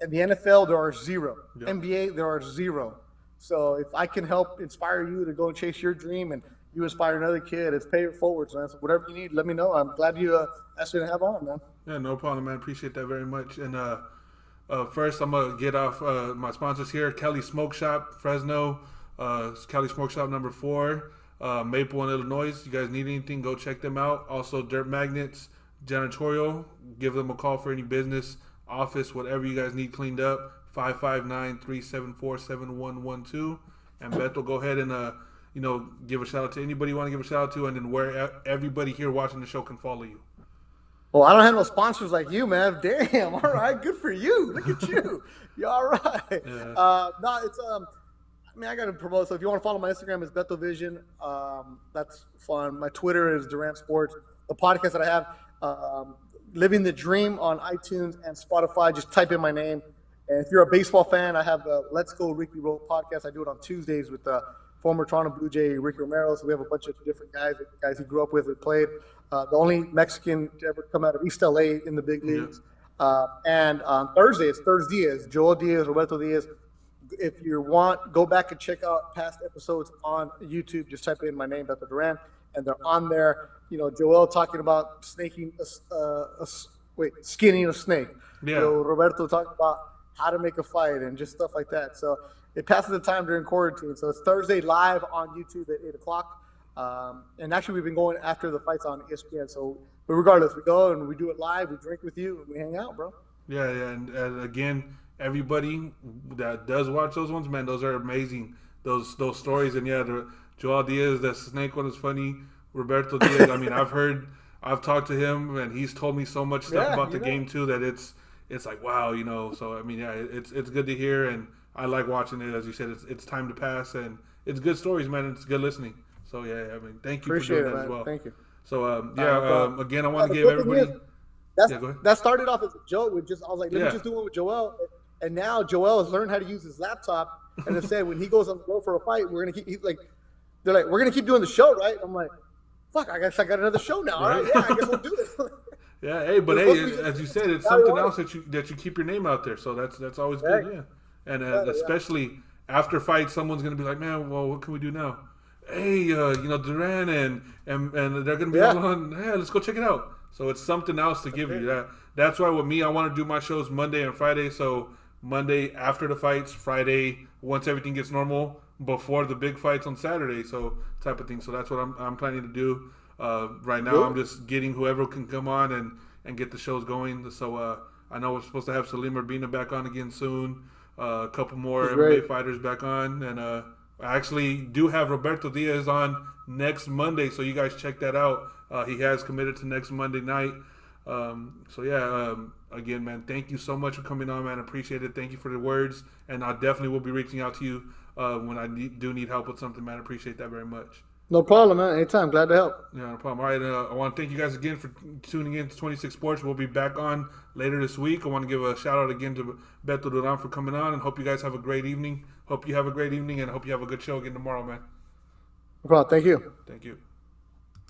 B: In the NFL there are 0. Yeah. NBA there are 0. So if I can help inspire you to go and chase your dream, and you inspire another kid, it's pay it forward, man. So whatever you need, let me know. I'm glad you asked me to have on, man.
A: Yeah, no problem, man. Appreciate that very much. And first, I'm gonna get off my sponsors here. Kelly Smoke Shop, Fresno. Kelly Smoke Shop number 4, Maple in Illinois. You guys need anything, go check them out. Also, Dirt Magnets, Janitorial. Give them a call for any business, office, whatever you guys need cleaned up. 559-374-7112. And Beto, go ahead and give a shout out to anybody you want to give a shout out to, and then where everybody here watching the show can follow you.
B: Well, I don't have no sponsors like you, man. Damn. All right, good for you. Look at you. You're all right. Yeah. I got to promote. So if you want to follow my Instagram, it's Beto Vision. That's fun. My Twitter is Duran Sports. The podcast that I have, Living the Dream, on iTunes and Spotify. Just type in my name. And if you're a baseball fan, I have the Let's Go Ricky Roll podcast. I do it on Tuesdays with former Toronto Blue Jay Ricky Romero. So we have a bunch of different guys he grew up with and played. The only Mexican to ever come out of East LA in the big leagues. And on Thursday, it's Thursday Diaz, Joel Diaz, Roberto Diaz. If you want, go back and check out past episodes on YouTube. Just type in my name, Beto Duran, and they're on there. Joel talking about skinning a snake. Yeah. Roberto talking about how to make a fight and just stuff like that. So it passes the time during quarantine. So it's Thursday live on YouTube at 8 o'clock. And actually, we've been going after the fights on ESPN. But regardless, we go and we do it live. We drink with you and we hang out, bro.
A: Yeah. And again, everybody that does watch those ones, man, those are amazing. Those stories. And the Joel Diaz, that snake one is funny. Roberto Diaz, I mean, I've talked to him, and he's told me so much stuff about the game too, that it's it's like wow, you know. So I mean, yeah, it's good to hear, and I like watching it. As you said, it's time to pass, and it's good stories, man. It's good listening. So yeah, I mean, thank you for
B: Appreciate
A: doing
B: it,
A: that as
B: man.
A: well.
B: Thank you.
A: So
B: No
A: again, I
B: Yeah,
A: want to
B: the
A: give
B: cool thing is,
A: everybody. Yeah, go ahead.
B: that started off as a joke. With just I was like, let me
A: Yeah,
B: just do one with Joel, and now Joel has learned how to use his laptop, and it said when he goes on the road for a fight, we're gonna keep. He's like, they're like, we're gonna keep doing the show, right? I'm like, fuck, I guess I got another show now. All
A: right.
B: right, yeah, I guess we'll do this.
A: Yeah, hey,
B: It
A: but
B: was
A: hey,
B: supposed to be just
A: as you said, it's
B: now we
A: something
B: want
A: else that you keep your name out there. So that's always
B: it.
A: good, yeah. And
B: Yeah, yeah.
A: especially after fight, someone's gonna be like, man, well, what can we do now? Hey, you know, Duran and they're gonna be all
B: Yeah.
A: on. Hey, let's go check it out. So it's something else to give you. That's why with me, I want to do my shows Monday and Friday. So Monday after the fights, Friday once everything gets normal, before the big fights on Saturday. So type of thing. So that's what I'm planning to do. Right now, I'm
B: Good.
A: just getting whoever can come on and get the shows going. So I know we're supposed to have Salim Urbina back on again soon. A couple more
B: He's
A: MMA
B: great.
A: fighters back on, and I actually do have Roberto Diaz on next Monday. So you guys check that out. He has committed to next Monday night. So yeah, again, man, thank you so much for coming on, man. Appreciate it. Thank you for the words, and I definitely will be reaching out to you when I do need help with something, man. I appreciate that very much.
B: No problem, man. Anytime. Glad to help.
A: Yeah, no problem. All right, I want to thank you guys again for tuning in to 26 Sports. We'll be back on later this week. I want to give a shout out again to Beto Duran for coming on, and hope you guys have a great evening. Hope you have a great evening, and hope you have a good show again tomorrow, man.
B: No problem. Thank you.
A: Thank you.